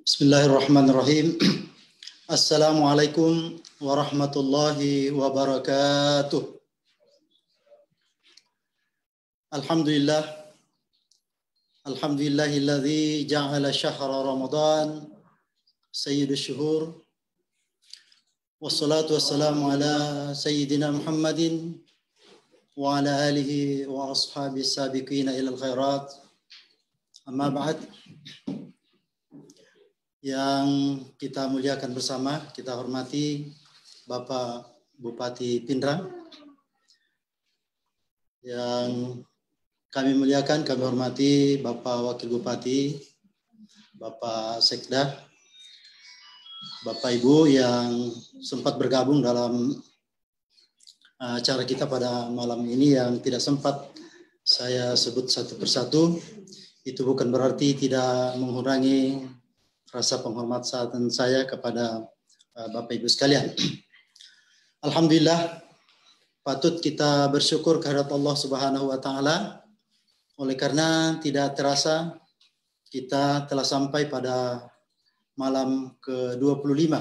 Bismillahirrahmanirrahim. Assalamualaikum warahmatullahi wabarakatuh. Alhamdulillah. Alhamdulillahilladzi ja'ala syahra Ramadan sayyidus syuhur. Wassalatu wassalamu ala sayyidina Muhammadin wa ala alihi wa ashabi sabiqina ilal khairat. Amma ba'd. Yang kita muliakan bersama, kita hormati Bapak Bupati Pindrang. Yang kami muliakan, kami hormati Bapak Wakil Bupati, Bapak Sekda, Bapak Ibu yang sempat bergabung dalam acara kita pada malam ini yang tidak sempat saya sebut satu persatu. Itu bukan berarti tidak mengurangi rasa penghormatan saya kepada Bapak Ibu sekalian. Alhamdulillah, patut kita bersyukur kehadirat Allah Subhanahu wa taala. Oleh karena tidak terasa kita telah sampai pada malam ke-25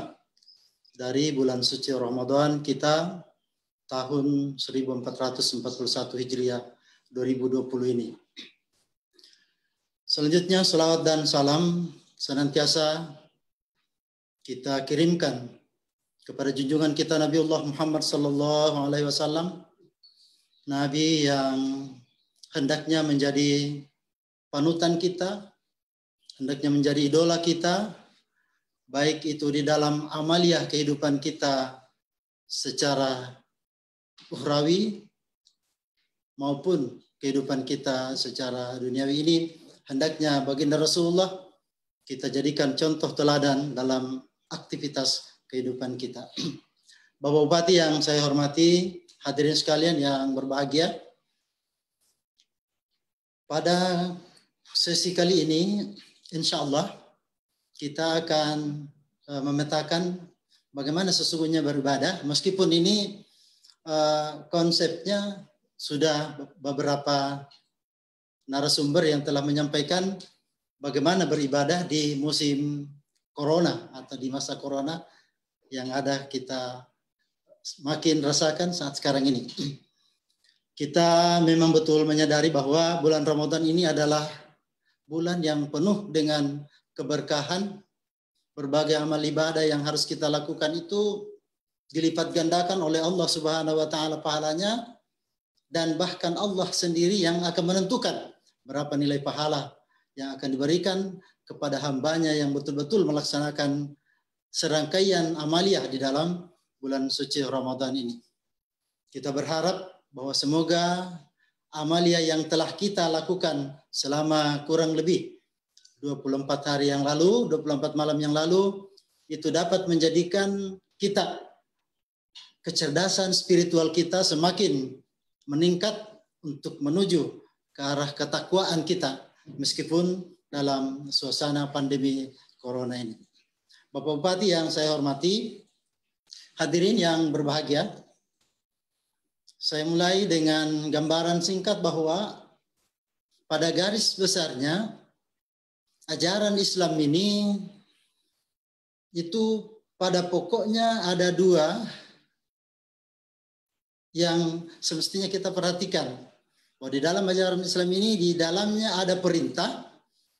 dari bulan suci Ramadan kita tahun 1441 Hijriah 2020 ini. Selanjutnya salawat dan salam senantiasa kita kirimkan kepada junjungan kita Nabiullah Muhammad sallallahu alaihi wasallam, nabi yang hendaknya menjadi panutan kita, hendaknya menjadi idola kita, baik itu di dalam amaliyah kehidupan kita secara ukhrawi maupun kehidupan kita secara duniawi ini. Hendaknya baginda Rasulullah kita jadikan contoh teladan dalam aktivitas kehidupan kita. Bapak Bupati yang saya hormati, hadirin sekalian yang berbahagia, pada sesi kali ini insya Allah kita akan memetakan bagaimana sesungguhnya beribadah, meskipun ini konsepnya sudah beberapa narasumber yang telah menyampaikan bagaimana beribadah di musim corona atau di masa corona yang ada kita makin rasakan saat sekarang ini. Kita memang betul menyadari bahwa bulan Ramadan ini adalah bulan yang penuh dengan keberkahan. Berbagai amal ibadah yang harus kita lakukan itu dilipat gandakan oleh Allah Subhanahu wa taala pahalanya, dan bahkan Allah sendiri yang akan menentukan berapa nilai pahala yang akan diberikan kepada hambanya yang betul-betul melaksanakan serangkaian amaliyah di dalam bulan suci Ramadan ini. Kita berharap bahwa semoga amaliyah yang telah kita lakukan selama kurang lebih 24 hari yang lalu, 24 malam yang lalu, itu dapat menjadikan kita, kecerdasan spiritual kita semakin meningkat untuk menuju ke arah ketakwaan kita meskipun dalam suasana pandemi corona ini. Bapak Bupati yang saya hormati, hadirin yang berbahagia, saya mulai dengan gambaran singkat bahwa pada garis besarnya ajaran Islam ini itu pada pokoknya ada dua yang semestinya kita perhatikan. Bahwa di dalam ajaran Islam ini, di dalamnya ada perintah,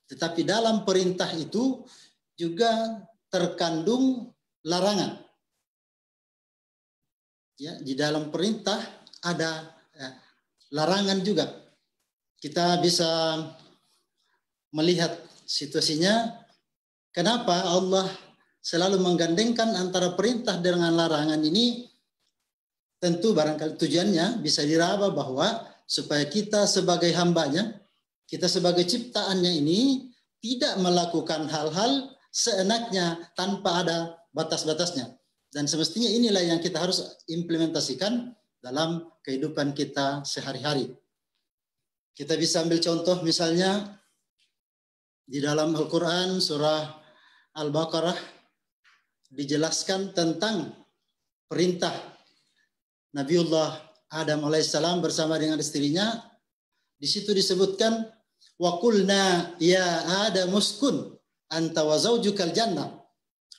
tetapi dalam perintah itu juga terkandung larangan. Ya, di dalam perintah ada larangan juga. Kita bisa melihat situasinya, kenapa Allah selalu menggandengkan antara perintah dengan larangan ini. Tentu barangkali tujuannya bisa diraba bahwa supaya kita sebagai hambanya, kita sebagai ciptaannya ini tidak melakukan hal-hal seenaknya tanpa ada batas-batasnya. Dan semestinya inilah yang kita harus implementasikan dalam kehidupan kita sehari-hari. Kita bisa ambil contoh misalnya Di dalam Al-Quran surah Al-Baqarah dijelaskan tentang perintah Nabiullah Adam alaihissalam bersama dengan istrinya. Di situ disebutkan wa qulna ya Adam uskun anta wa zawjukal jannah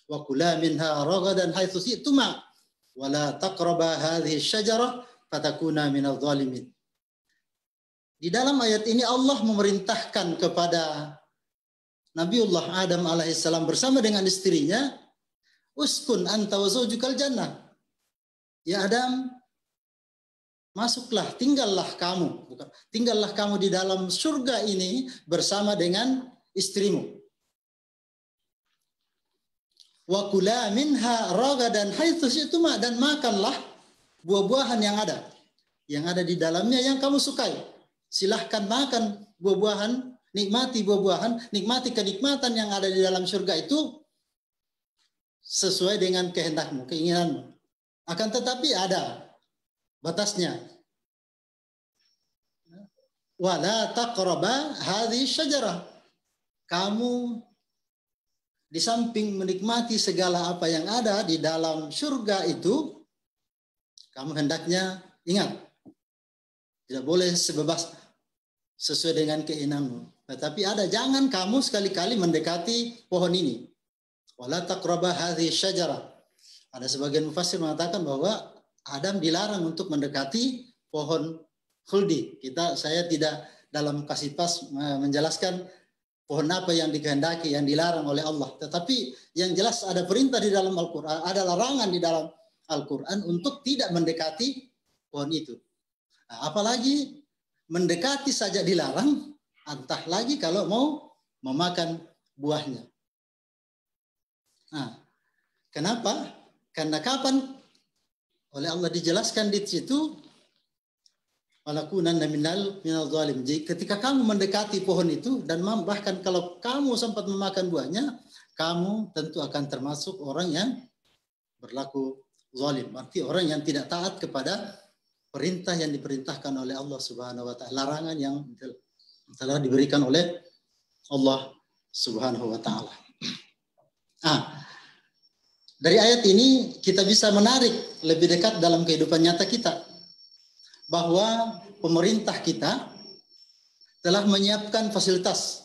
wa kula minha ragadan haitsu syi'tuma wa la taqraba hadhihi syajarah fatakuna minadh dhalimin. Di dalam ayat ini Allah memerintahkan kepada Nabiullah Adam alaihissalam bersama dengan istrinya, uskun anta wa zawjukal jannah. Ya Adam, masuklah, tinggallah kamu di dalam surga ini bersama dengan istrimu. Wa kula minha ragadan haitsu syi'tuma, dan makanlah buah-buahan yang ada di dalamnya yang kamu sukai. Silahkan makan buah-buahan, nikmati buah-buahan, nikmati kenikmatan yang ada di dalam surga itu sesuai dengan kehendakmu, keinginanmu. Akan tetapi ada batasnya. Wala taqraba hadhihi syajarah. Kamu di samping menikmati segala apa yang ada di dalam surga itu, kamu hendaknya ingat, tidak boleh sebebas sesuai dengan keinginanmu. Tetapi ada, jangan kamu sekali-kali mendekati pohon ini. Wala taqraba hadhihi syajarah. Ada sebagian mufassir mengatakan bahwa Adam dilarang untuk mendekati pohon khuldi. Saya tidak dalam Kasipas menjelaskan pohon apa yang dikehendaki, yang dilarang oleh Allah. Tetapi yang jelas ada perintah di dalam Al-Quran, ada larangan di dalam Al-Quran untuk tidak mendekati pohon itu. Nah, apalagi mendekati saja dilarang, entah lagi kalau mau memakan buahnya. Nah, kenapa? Karena kapan oleh Allah dijelaskan di situ, walakunanna minal zalim. Jadi ketika kamu mendekati pohon itu, dan bahkan kalau kamu sempat memakan buahnya, kamu tentu akan termasuk orang yang berlaku zalim. Arti orang yang tidak taat kepada perintah yang diperintahkan oleh Allah Subhanahu wa taala, larangan yang telah diberikan oleh Allah Subhanahu wa taala. Dari ayat ini kita bisa menarik lebih dekat dalam kehidupan nyata kita, bahwa pemerintah kita telah menyiapkan fasilitas.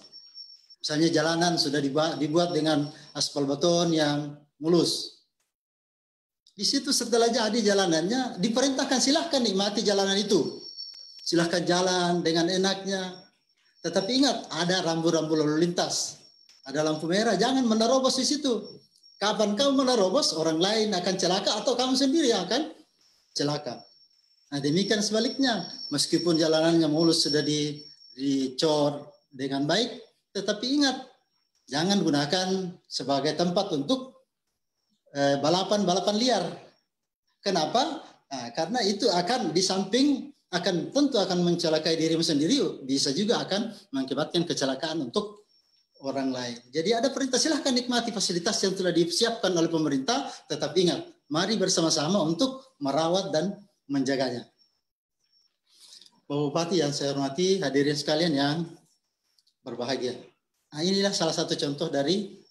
Misalnya jalanan sudah dibuat dengan aspal beton yang mulus. Di situ setelah jadi jalanannya, diperintahkan silahkan nikmati jalanan itu. Silahkan jalan dengan enaknya. Tetapi ingat, ada rambu-rambu lalu lintas. Ada lampu merah, jangan menerobos di situ. Kapan kamu menerobos, orang lain akan celaka atau kamu sendiri yang akan celaka. Nah, demikian sebaliknya, meskipun jalanannya mulus sudah dicor dengan baik, tetapi ingat, jangan gunakan sebagai tempat untuk balapan liar. Kenapa? Nah, karena itu akan di samping tentu akan mencelakai dirimu sendiri, bisa juga akan mengakibatkan kecelakaan untuk orang lain. Jadi ada perintah, silahkan nikmati fasilitas yang telah disiapkan oleh pemerintah, tetapi ingat, mari bersama-sama untuk merawat dan menjaganya. Bapak Bupati yang saya hormati, hadirin sekalian yang berbahagia. Nah, inilah salah satu contoh dari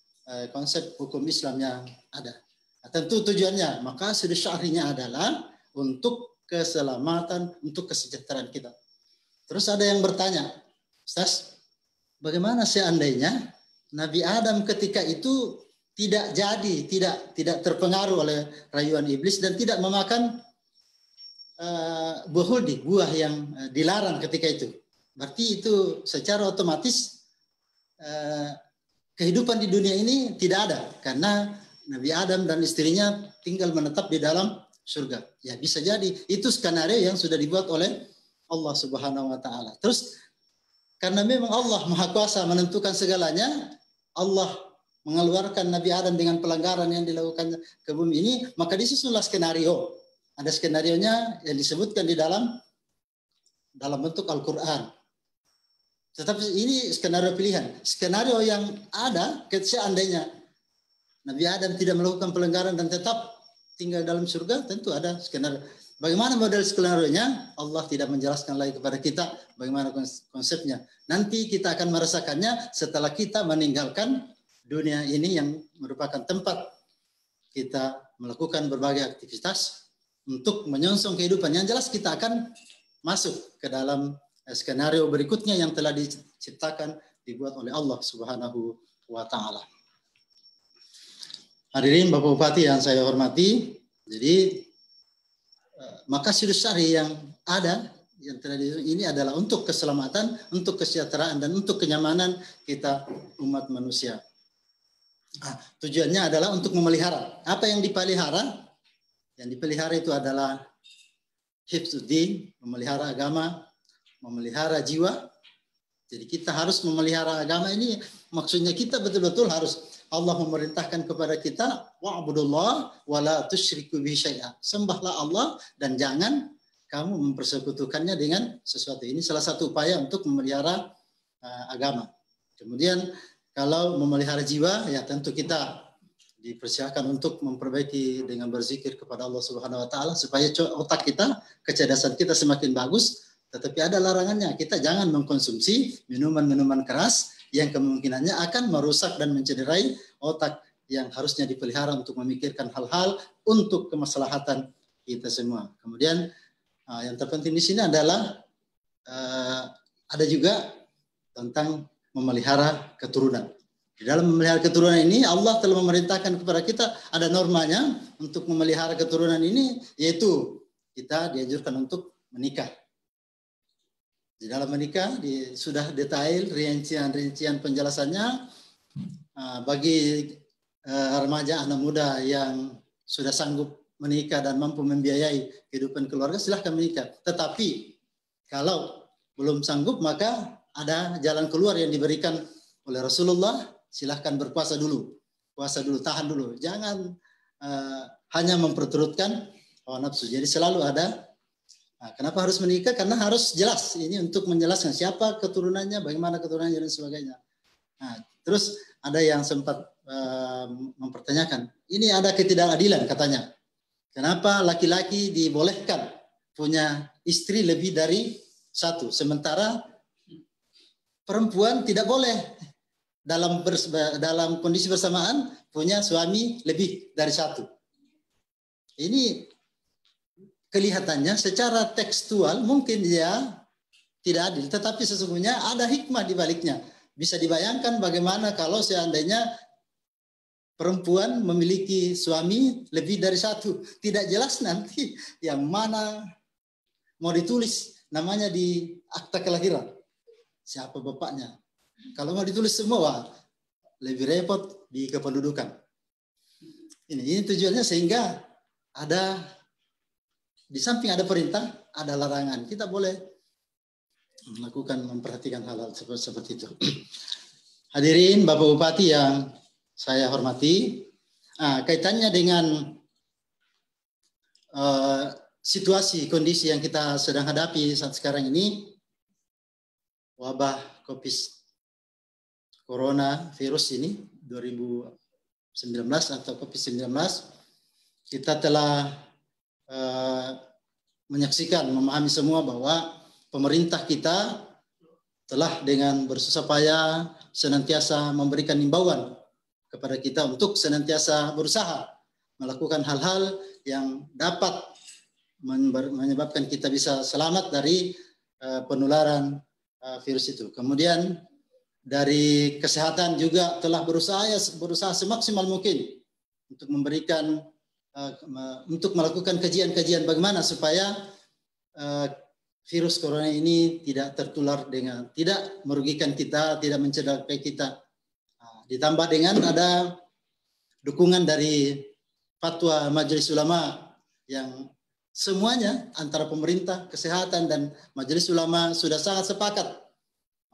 konsep hukum Islam yang ada. Nah, tentu tujuannya, maqasid syar'inya adalah untuk keselamatan, untuk kesejahteraan kita. Terus ada yang bertanya, Ustaz, bagaimana seandainya Nabi Adam ketika itu tidak terpengaruh oleh rayuan iblis dan tidak memakan buah yang dilarang ketika itu? Berarti itu secara otomatis kehidupan di dunia ini tidak ada, karena Nabi Adam dan istrinya tinggal menetap di dalam surga. Ya bisa jadi itu skenario yang sudah dibuat oleh Allah Subhanahu wa taala. Terus karena memang Allah Maha Kuasa menentukan segalanya, Allah mengeluarkan Nabi Adam dengan pelanggaran yang dilakukan ke bumi ini, maka disusunlah skenario. Ada skenarionya yang disebutkan di dalam bentuk Al-Quran. Tetapi ini skenario pilihan. Skenario yang ada seandainya Nabi Adam tidak melakukan pelanggaran dan tetap tinggal dalam surga, tentu ada skenario. Bagaimana model skenario-nya? Allah tidak menjelaskan lagi kepada kita bagaimana konsepnya. Nanti kita akan merasakannya setelah kita meninggalkan dunia ini yang merupakan tempat kita melakukan berbagai aktivitas untuk menyongsong kehidupan. Yang jelas kita akan masuk ke dalam skenario berikutnya yang telah diciptakan, dibuat oleh Allah Subhanahu wa Ta'ala. Hadirin Bapak Bupati yang saya hormati, jadi maqasid syar'i yang ada yang telah ini adalah untuk keselamatan, untuk kesejahteraan dan untuk kenyamanan kita umat manusia. Tujuannya adalah untuk memelihara. Apa yang dipelihara? Yang dipelihara itu adalah hifzuddin, memelihara agama, memelihara jiwa. Jadi kita harus memelihara agama ini, maksudnya kita betul-betul harus, Allah memerintahkan kepada kita, wa'budullah wa la tusyriku bihi syai'a. Sembahlah Allah dan jangan kamu mempersekutukannya dengan sesuatu. Ini salah satu upaya untuk memelihara agama. Kemudian kalau memelihara jiwa, ya tentu kita dipersilakan untuk memperbaiki dengan berzikir kepada Allah Subhanahu wa Ta'ala supaya otak kita, kecerdasan kita semakin bagus. Tetapi ada larangannya, kita jangan mengkonsumsi minuman-minuman keras yang kemungkinannya akan merusak dan mencederai otak yang harusnya dipelihara untuk memikirkan hal-hal untuk kemaslahatan kita semua. Kemudian yang terpenting di sini adalah ada juga tentang memelihara keturunan. Di dalam memelihara keturunan ini Allah telah memerintahkan kepada kita, ada normanya untuk memelihara keturunan ini, yaitu kita dianjurkan untuk menikah. Di dalam menikah sudah detail rincian penjelasannya bagi remaja anak muda yang sudah sanggup menikah dan mampu membiayai kehidupan keluarga, silahkan menikah. Tetapi kalau belum sanggup, maka ada jalan keluar yang diberikan oleh Rasulullah, silahkan berpuasa dulu. Puasa dulu, tahan dulu. Jangan hanya memperturutkan hawa nafsu. Jadi selalu ada. Kenapa harus menikah? Karena harus jelas. Ini untuk menjelaskan siapa keturunannya, bagaimana keturunannya dan sebagainya. Terus ada yang sempat mempertanyakan, ini ada ketidakadilan katanya. Kenapa laki-laki dibolehkan punya istri lebih dari satu, sementara perempuan tidak boleh dalam kondisi bersamaan punya suami lebih dari satu. Ini kelihatannya secara tekstual mungkin dia tidak adil, tetapi sesungguhnya ada hikmah di baliknya. Bisa dibayangkan bagaimana kalau seandainya perempuan memiliki suami lebih dari satu. Tidak jelas nanti yang mana mau ditulis namanya di akta kelahiran. Siapa bapaknya? Kalau mau ditulis semua, lebih repot di kependudukan. Ini tujuannya sehingga ada, di samping ada perintah, ada larangan. Kita boleh melakukan, memperhatikan hal-hal seperti itu. Hadirin Bapak Bupati yang saya hormati, kaitannya dengan situasi, kondisi yang kita sedang hadapi saat sekarang ini, wabah Corona virus ini 2019 atau COVID-19, kita telah menyaksikan, memahami semua bahwa pemerintah kita telah dengan bersusah payah senantiasa memberikan himbauan kepada kita untuk senantiasa berusaha melakukan hal-hal yang dapat menyebabkan kita bisa selamat dari penularan virus itu. Kemudian dari kesehatan juga telah berusaha semaksimal mungkin untuk memberikan untuk melakukan kajian-kajian bagaimana supaya virus corona ini tidak tertular dengan, tidak merugikan kita, tidak mencederai kita. Ditambah dengan ada dukungan dari fatwa Majelis Ulama yang semuanya antara pemerintah, kesehatan dan Majelis Ulama sudah sangat sepakat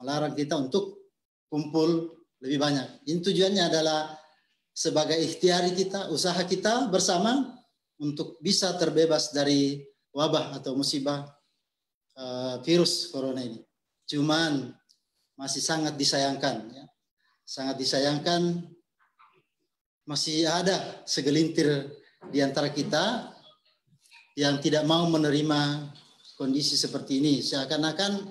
melarang kita untuk kumpul lebih banyak. Ini tujuannya adalah sebagai ikhtiari kita, usaha kita bersama untuk bisa terbebas dari wabah atau musibah virus corona ini. Cuman masih sangat disayangkan, ya. Sangat disayangkan masih ada segelintir di antara kita yang tidak mau menerima kondisi seperti ini, seakan-akan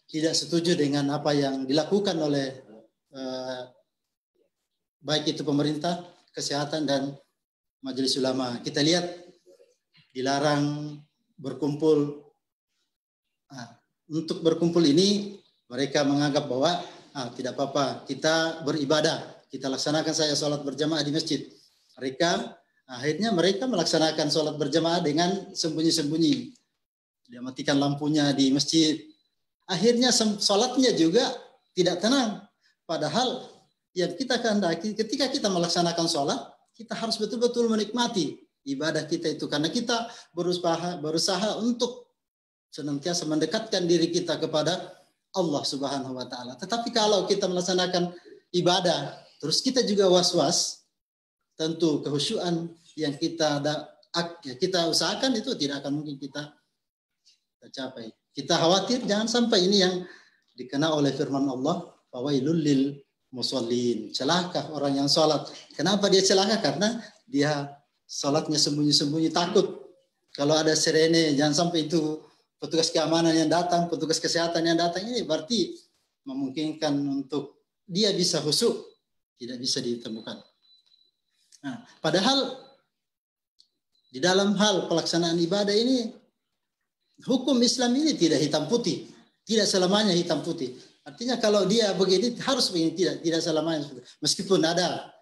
tidak setuju dengan apa yang dilakukan oleh baik itu pemerintah, kesehatan, dan majelis ulama. Kita lihat dilarang berkumpul. Untuk berkumpul ini mereka menganggap bahwa tidak apa-apa, kita beribadah, kita laksanakan saya sholat berjamaah di masjid. Akhirnya mereka melaksanakan sholat berjamaah dengan sembunyi-sembunyi. Dia matikan lampunya di masjid. Akhirnya sholatnya juga tidak tenang. Padahal yang kita kehendaki ketika kita melaksanakan sholat, kita harus betul-betul menikmati ibadah kita itu. Karena kita berusaha untuk senantiasa mendekatkan diri kita kepada Allah Subhanahu wa Ta'ala. Tetapi kalau kita melaksanakan ibadah, terus kita juga was-was, tentu kehusyuan yang kita usahakan itu tidak akan mungkin kita tercapai. Kita khawatir jangan sampai ini yang dikenal oleh firman Allah, fawailul lil musallin. Celaka orang yang sholat. Kenapa dia celaka? Karena dia sholatnya sembunyi-sembunyi, takut kalau ada sirene, jangan sampai itu petugas keamanan yang datang, petugas kesehatan yang datang. Ini berarti memungkinkan untuk dia bisa khusyuk, tidak bisa ditemukan. Nah, padahal di dalam hal pelaksanaan ibadah ini, hukum Islam ini tidak hitam putih, tidak selamanya hitam putih. Artinya kalau dia begini harus begini, tidak selamanya. Meskipun ada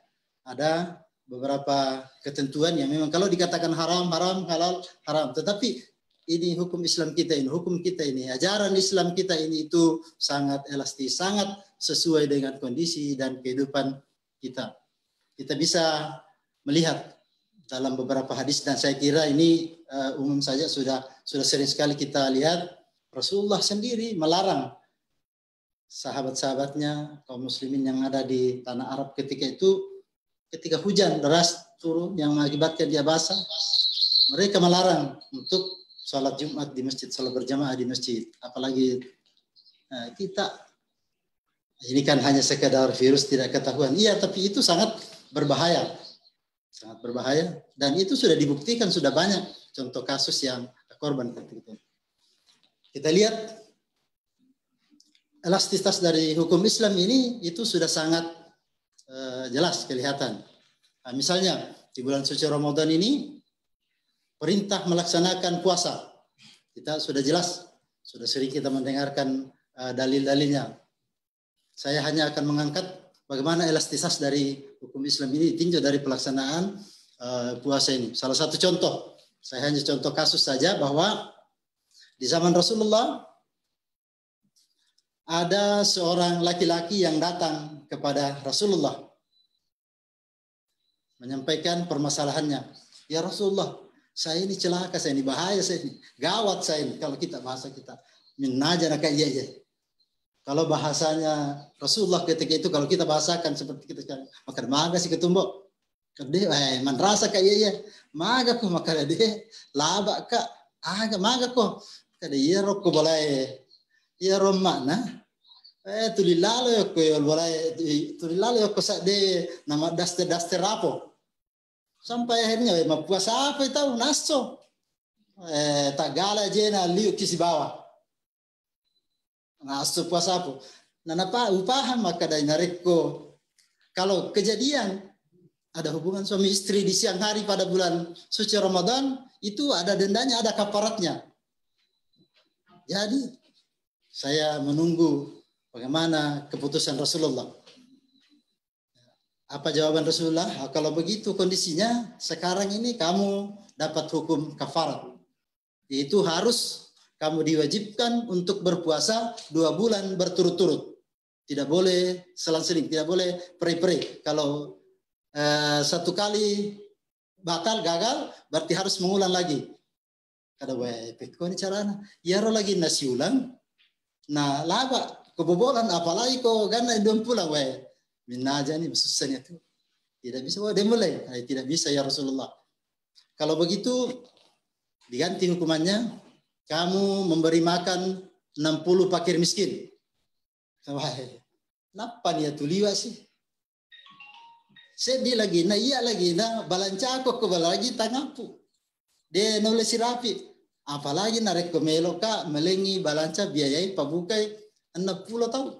beberapa ketentuan yang memang kalau dikatakan haram, halal, haram. Tetapi ini hukum Islam kita ini, hukum kita ini, ajaran Islam kita ini itu sangat elastis, sangat sesuai dengan kondisi dan kehidupan kita. Kita bisa melihat dalam beberapa hadis, dan saya kira ini umum saja sudah sering sekali kita lihat, Rasulullah sendiri melarang sahabat-sahabatnya kaum muslimin yang ada di tanah Arab ketika hujan deras turun yang mengakibatkan dia basah, mereka melarang untuk sholat Jumat di masjid, sholat berjamaah di masjid. Apalagi kita ini kan hanya sekedar virus tidak ketahuan. Iya, tapi itu sangat berbahaya. Sangat berbahaya, dan itu sudah dibuktikan, sudah banyak contoh kasus yang korban seperti itu. Kita lihat elastisitas dari hukum Islam ini itu sudah sangat jelas kelihatan. Nah, misalnya di bulan suci Ramadan ini perintah melaksanakan puasa. Kita sudah jelas, sudah sering kita mendengarkan dalil-dalilnya. Saya hanya akan mengangkat bagaimana elastisitas dari hukum Islam ini ditinjau dari pelaksanaan puasa ini. Salah satu contoh, saya hanya contoh kasus saja, bahwa di zaman Rasulullah ada seorang laki-laki yang datang kepada Rasulullah menyampaikan permasalahannya. Ya Rasulullah, saya ini celaka, saya ini bahaya, saya ini gawat, saya ini. Kalau kita bahasa kita minnaja kayak iya. Kalau bahasanya Rasulullah ketika itu, kalau kita bahasakan seperti kita sekarang, maka maga si ketumbok. Kade man rasa kayak iya. Maga ko maka de laba ka aga maga ko. Kade iya rokko boleh. Iya romana. Tulilalo ko boleh tulilalo ko sa de nama daster rapo. Sampai akhirnya mapuasa apa itu naso. Tagala jena liu kisi bawah. Naso puasa apa? Nanapa upahan maka dari nareko. Kalau kejadian ada hubungan suami istri di siang hari pada bulan suci Ramadan, itu ada dendanya, ada kafaratnya. Jadi saya menunggu bagaimana keputusan Rasulullah. Apa jawaban Rasulullah? Kalau begitu kondisinya, sekarang ini kamu dapat hukum kafarat. Itu harus kamu diwajibkan untuk berpuasa 2 bulan berturut-turut. Tidak boleh selang-seling, tidak boleh peri-peri. Kalau 1 kali batal, gagal, berarti harus mengulang lagi. Kada wae, ko ni carana. Yaro lagi nasi ulang. Nah, laba kebobolan apalagi ko gana idom pulang wae. Minaja ni susahnya tuh. Tidak bisa dia mulai. Tidak bisa ya Rasulullah. Kalau begitu diganti hukumannya, kamu memberi makan 60 fakir miskin. Kenapa nih tuliwa sih? Sedih lagi, nah iya lagi, nah balanca aku ke lagi tangapu. Dia nulis rapi. Apalagi narek ke meloka, melengi, balanca, biayai, pabukai, 60 tahun.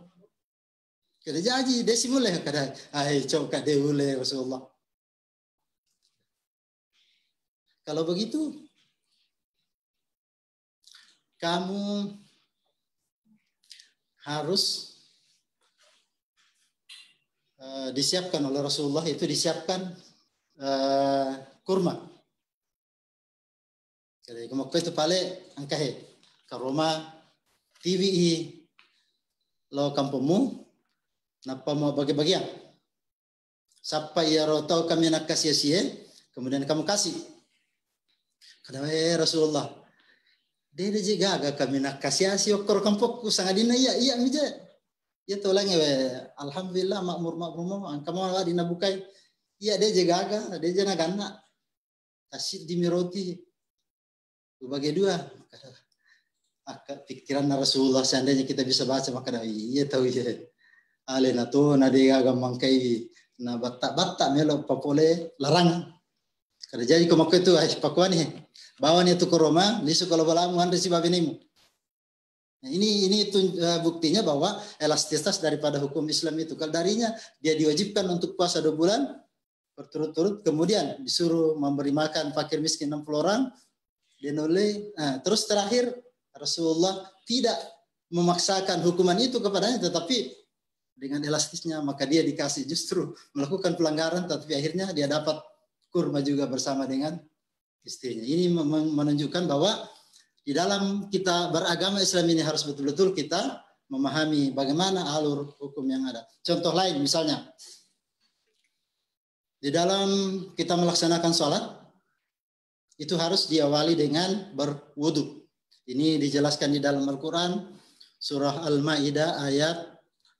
Kada jadi, dia simulai kada. Ay, coba dia ulai Rasulullah. Kalau begitu, kamu harus disiapkan oleh Rasulullah, itu disiapkan kurma. Jadi kamu itu pale angkahe ke Roma TVI lo kampungmu napa mau bagi-bagian. Sampai ya tahu kami nak kasih kemudian kamu kasih. Kata Rasulullah, dia juga agak kami nak kasih okor kampungku sangat dina iya mija. Ya tolong ya, alhamdulillah makmur kamu ada dina bukai. Iya dia juga agak, dia jangan gana. Kasih di miroti. Bagi dua. Pikiran Rasulullah seandainya kita bisa baca maka iya tahu ya. Alena tu nadiga gamangkai na batak melo papole larangan. Kada jadi ko makko itu ay pakwani. Bawa itu ke Roma, lisu kalau balamu andre si babinimu. Nah, ini itu buktinya bahwa elastisitas daripada hukum Islam itu. Kalau darinya dia diwajibkan untuk puasa 2 bulan berturut-turut, kemudian disuruh memberi makan fakir miskin 60 orang, dia nolai. Nah, terus terakhir Rasulullah tidak memaksakan hukuman itu kepadanya, tetapi dengan elastisnya maka dia dikasih justru melakukan pelanggaran, tapi akhirnya dia dapat kurma juga bersama dengan istrinya. Ini menunjukkan bahwa di dalam kita beragama Islam ini harus betul-betul kita memahami bagaimana alur hukum yang ada. Contoh lain misalnya, di dalam kita melaksanakan sholat, itu harus diawali dengan berwudu. Ini dijelaskan di dalam Al-Quran, surah Al-Ma'idah ayat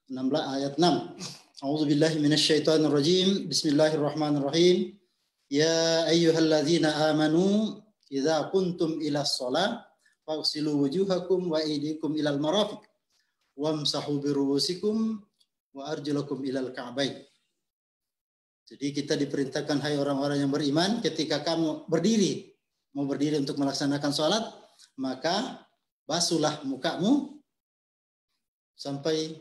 16 ayat 6. A'udzubillahi minasyaitonirrajim. Bismillahirrahmanirrahim. Ya ayyuhalladzina amanu idza kuntum ila shalah faghsilu wujuhakum wa aydikum ilal marafiq wamsahu biruusikum wa arjulakum ilal ka'bain. Jadi kita diperintahkan, hai orang-orang yang beriman, ketika kamu mau berdiri untuk melaksanakan sholat, maka basuhlah mukamu sampai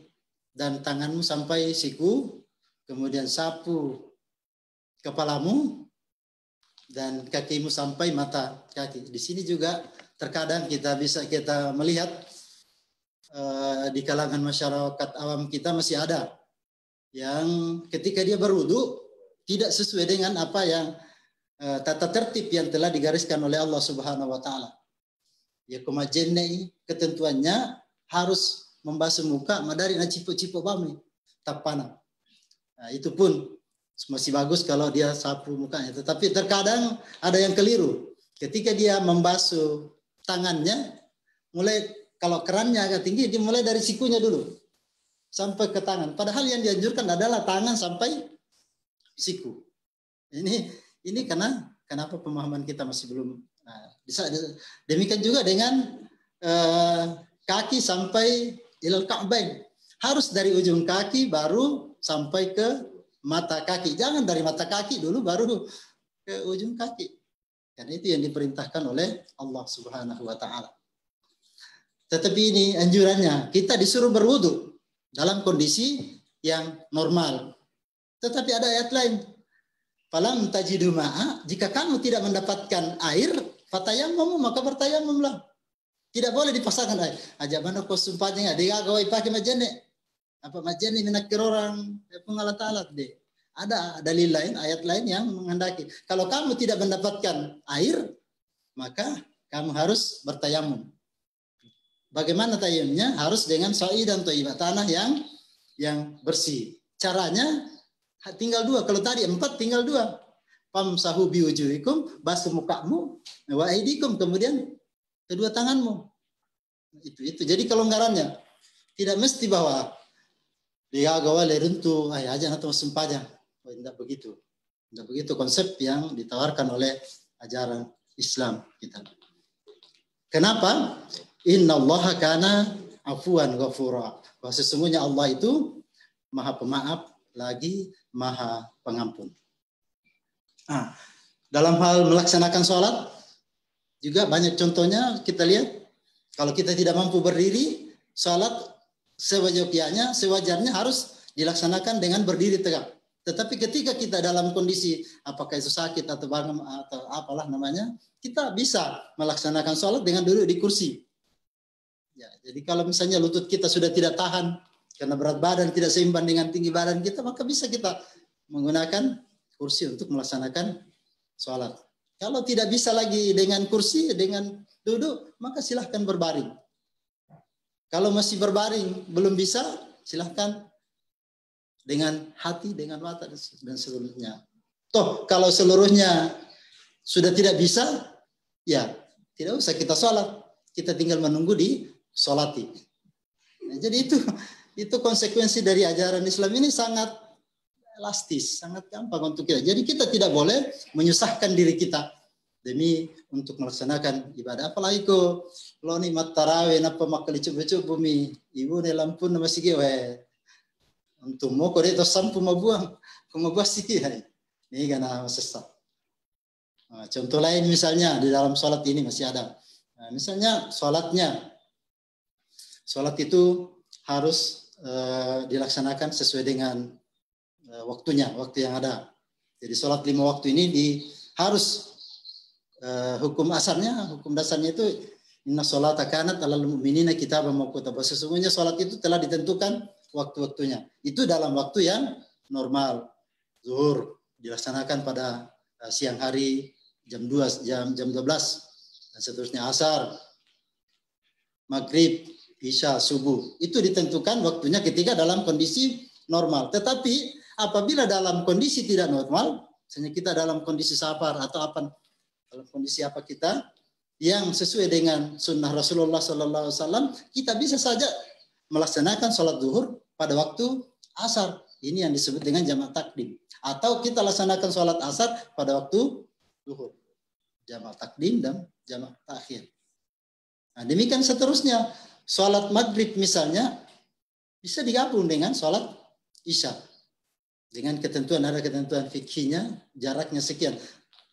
dan tanganmu sampai siku, kemudian sapu kepalamu dan kakimu sampai mata kaki. Di sini juga terkadang kita melihat di kalangan masyarakat awam kita masih ada yang ketika dia berwudu tidak sesuai dengan apa yang tata tertib yang telah digariskan oleh Allah Subhanahu wa taala. Ya kumajenne ketentuannya harus membasuh muka madari na cipu-cipu bami tapana. Nah, itu pun masih bagus kalau dia sapu mukanya. Tetapi terkadang ada yang keliru. Ketika dia membasuh tangannya, mulai kalau kerannya agak tinggi, dia mulai dari sikunya dulu sampai ke tangan. Padahal yang dianjurkan adalah tangan sampai siku. Ini karena kenapa pemahaman kita masih belum. Nah, demikian juga dengan kaki sampai ilal ka'bain. Harus dari ujung kaki baru sampai ke mata kaki. Jangan dari mata kaki dulu baru ke ujung kaki. Karena itu yang diperintahkan oleh Allah Subhanahu wa taala. Tetapi ini anjurannya, kita disuruh berwudu dalam kondisi yang normal. Tetapi ada ayat lain. Falam tajidu ma'a, jika kamu tidak mendapatkan air, fatayammamu, maka bertayamumlah. Tidak boleh dipaksakan air. Aja mana kau sumpahnya dia gawai pakai majene. Apa majene menakir orang pengalat-alat deh. Ada dalil lain, ayat lain yang menghendaki. Kalau kamu tidak mendapatkan air, maka kamu harus bertayamum. Bagaimana tayamumnya? Harus dengan sa'i dan thayyibah, tanah yang bersih. Caranya tinggal 2. Kalau tadi 4 tinggal 2. Famsahu biwujuhikum, basuh mukamu, wa aidikum, kemudian kedua tanganmu. Itu. Jadi kelonggarannya tidak mesti bahwa dia gawa leruntu aja atau sempaja. Tidak begitu. Tidak begitu konsep yang ditawarkan oleh ajaran Islam kita. Kenapa? Innallaha kana afuwan ghafura. Bahwa sesungguhnya Allah itu Maha Pemaaf lagi Maha Pengampun. Dalam hal melaksanakan sholat, juga banyak contohnya kita lihat. Kalau kita tidak mampu berdiri, sholat sewajarnya harus dilaksanakan dengan berdiri tegak. Tetapi ketika kita dalam kondisi apakah itu sakit atau apalah namanya, kita bisa melaksanakan sholat dengan duduk di kursi. Ya, jadi kalau misalnya lutut kita sudah tidak tahan karena berat badan tidak seimbang dengan tinggi badan kita, maka bisa kita menggunakan kursi untuk melaksanakan sholat. Kalau tidak bisa lagi dengan kursi, dengan duduk, maka silahkan berbaring. Kalau masih berbaring belum bisa, silahkan dengan hati, dengan mata dan seluruhnya. Toh kalau seluruhnya sudah tidak bisa, ya tidak usah kita sholat. Kita tinggal menunggu di sholati. Nah, jadi itu konsekuensi dari ajaran Islam ini sangat elastis, sangat gampang untuk kita. Jadi kita tidak boleh menyusahkan diri kita demi untuk melaksanakan ibadah. Apalagi ko lo ni matarawe napa makali coba bumi ibu ne lampu nama sige we untuk mo ko itu sampu mabuang kumabuas sih ini karena sesat. Nah, contoh lain misalnya di dalam sholat ini masih ada. Nah, misalnya sholat itu harus dilaksanakan sesuai dengan waktunya, waktu yang ada. Jadi sholat 5 waktu ini harus hukum dasarnya itu inna sholata kanat alal mu'minina kitaban mawquta. Sesungguhnya sholat itu telah ditentukan waktu-waktunya. Itu dalam waktu yang normal. Zuhur dilaksanakan pada siang hari jam 12 dan seterusnya. Asar, maghrib, isya, subuh. Itu ditentukan waktunya ketika dalam kondisi normal. Tetapi apabila dalam kondisi tidak normal, misalnya kita dalam kondisi safar atau apa, dalam kondisi apa kita yang sesuai dengan sunnah Rasulullah SAW, kita bisa saja melaksanakan sholat zuhur pada waktu asar. Ini yang disebut dengan jamak takdim. Atau kita laksanakan sholat asar pada waktu zuhur. Jamak takdim dan jamak takhir. Nah, demikian seterusnya. Sholat maghrib misalnya bisa digabung dengan sholat isya. Dengan ada ketentuan fikihnya, jaraknya sekian.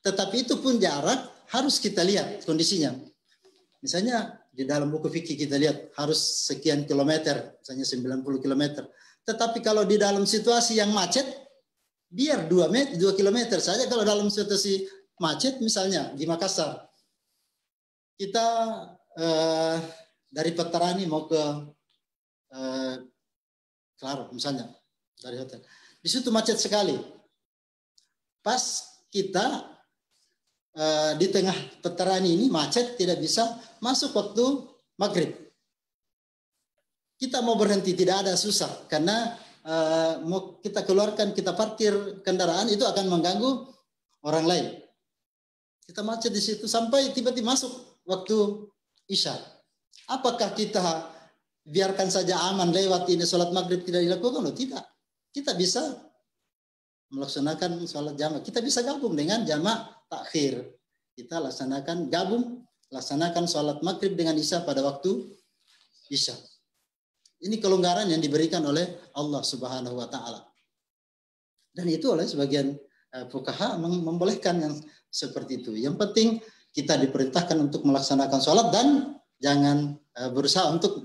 Tetapi itu pun jarak harus kita lihat kondisinya. Misalnya di dalam buku fikih kita lihat harus sekian kilometer, misalnya 90 kilometer. Tetapi kalau di dalam situasi yang macet, biar 2 kilometer saja. Kalau dalam situasi macet misalnya di Makassar, kita dari Petarani mau ke Klaro misalnya, dari hotel. Di situ macet sekali. Pas kita di tengah Petarani ini macet, tidak bisa masuk waktu maghrib. Kita mau berhenti tidak ada, susah karena mau kita keluarkan, kita parkir kendaraan itu akan mengganggu orang lain. Kita macet di situ sampai tiba-tiba masuk waktu isya. Apakah kita biarkan saja aman lewat ini sholat maghrib tidak dilakukan? Loh, tidak. Kita bisa melaksanakan sholat jamak. Kita bisa gabung dengan jamak takhir. Kita laksanakan sholat maghrib dengan isya pada waktu isya. Ini kelonggaran yang diberikan oleh Allah Subhanahu wa Ta'ala. Dan itu oleh sebagian fuqaha membolehkan yang seperti itu. Yang penting kita diperintahkan untuk melaksanakan sholat dan jangan berusaha untuk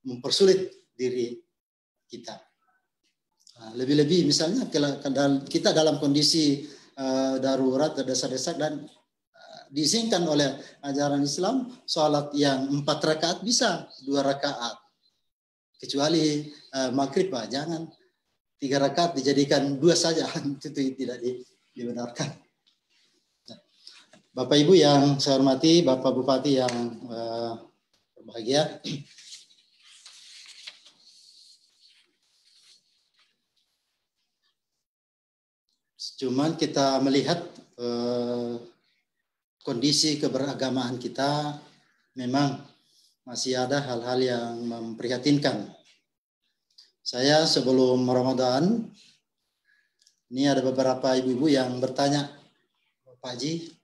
mempersulit diri kita. Lebih-lebih misalnya kita dalam kondisi darurat, terdesak-desak dan diizinkan oleh ajaran Islam sholat yang 4 rakaat bisa 2 rakaat. Kecuali maghrib, jangan 3 rakaat dijadikan 2 saja, itu tidak dibenarkan. Bapak Ibu yang saya hormati, Bapak Bupati yang berbahagia, cuman kita melihat kondisi keberagamaan kita memang masih ada hal-hal yang memprihatinkan. Saya sebelum Ramadan, ini ada beberapa ibu-ibu yang bertanya, Pak Haji,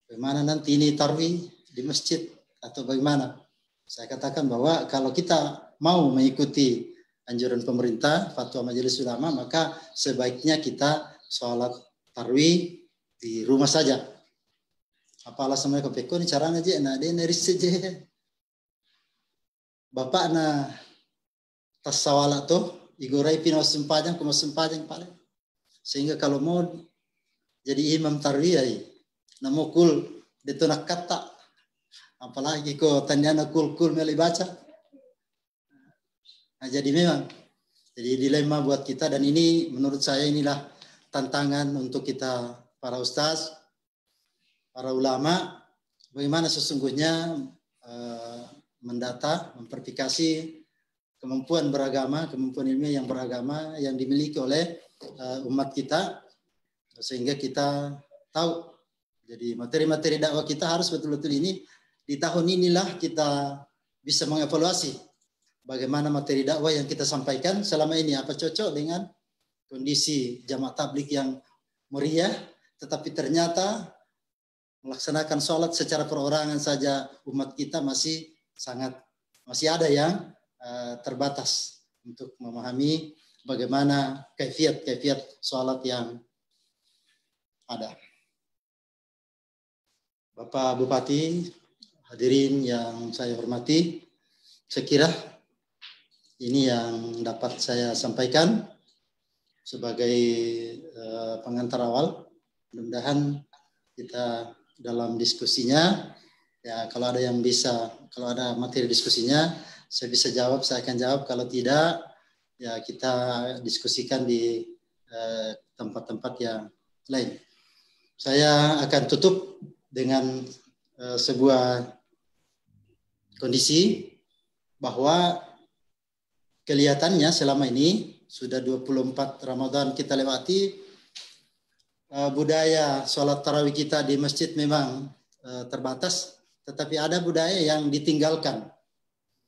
bagaimana nanti ini tarwih di masjid atau bagaimana? Saya katakan bahwa kalau kita mau mengikuti anjuran pemerintah, fatwa Majelis Ulama, maka sebaiknya kita sholat tarwih di rumah saja. Apa alasan mereka peko ni caranya aja, nah dia neris saja. Bapak na tas sawala tuh, igorai pino sempajang, kuma sempajang paling. Sehingga kalau mau jadi imam tarwiyah, namukul detonak kata, apalagi kok tanyana kul meli baca. Nah, jadi memang, jadi dilema buat kita, dan ini menurut saya inilah tantangan untuk kita para ustaz, para ulama, bagaimana sesungguhnya mendata, memverifikasi kemampuan beragama, kemampuan ilmiah yang beragama yang dimiliki oleh umat kita, sehingga kita tahu. Jadi materi-materi dakwah kita harus betul-betul ini, di tahun inilah kita bisa mengevaluasi bagaimana materi dakwah yang kita sampaikan selama ini, apa cocok dengan kondisi jamaah tabligh yang meriah, tetapi ternyata melaksanakan sholat secara perorangan saja umat kita masih ada yang terbatas untuk memahami bagaimana kaifiat sholat yang ada. Bapak Bupati, hadirin yang saya hormati, saya kira ini yang dapat saya sampaikan sebagai pengantar awal. Mudah-mudahan kita dalam diskusinya, ya kalau ada materi diskusinya, saya bisa jawab, saya akan jawab. Kalau tidak, ya kita diskusikan di tempat-tempat yang lain. Saya akan tutup dengan sebuah kondisi bahwa kelihatannya selama ini sudah 24 Ramadan kita lewati, budaya sholat tarawih kita di masjid memang terbatas, tetapi ada budaya yang ditinggalkan.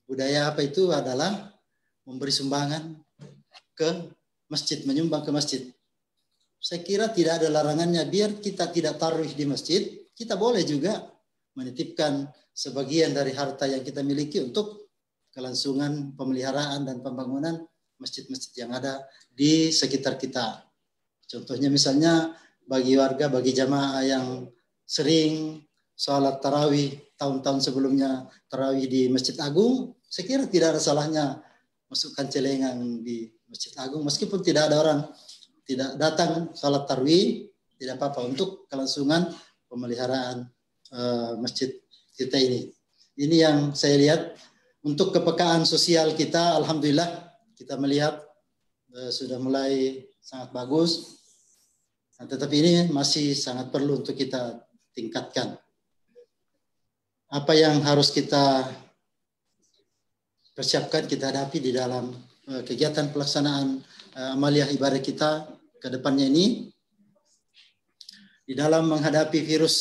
Budaya apa itu? Adalah memberi sumbangan ke masjid, menyumbang ke masjid. Saya kira tidak ada larangannya, biar kita tidak tarawih di masjid, kita boleh juga menitipkan sebagian dari harta yang kita miliki untuk kelangsungan pemeliharaan dan pembangunan masjid-masjid yang ada di sekitar kita. Contohnya misalnya bagi warga, bagi jamaah yang sering sholat tarawih tahun-tahun sebelumnya, tarawih di Masjid Agung, saya kira tidak ada salahnya masukkan celengan di Masjid Agung, meskipun tidak ada orang tidak datang sholat tarawih, tidak apa-apa, untuk kelangsungan pemeliharaan masjid kita ini. Ini yang saya lihat. Untuk kepekaan sosial kita, alhamdulillah kita melihat sudah mulai sangat bagus. Nah, tetapi ini masih sangat perlu untuk kita tingkatkan. Apa yang harus kita persiapkan, kita hadapi di dalam kegiatan pelaksanaan amaliyah ibadah kita ke depannya ini, di dalam menghadapi virus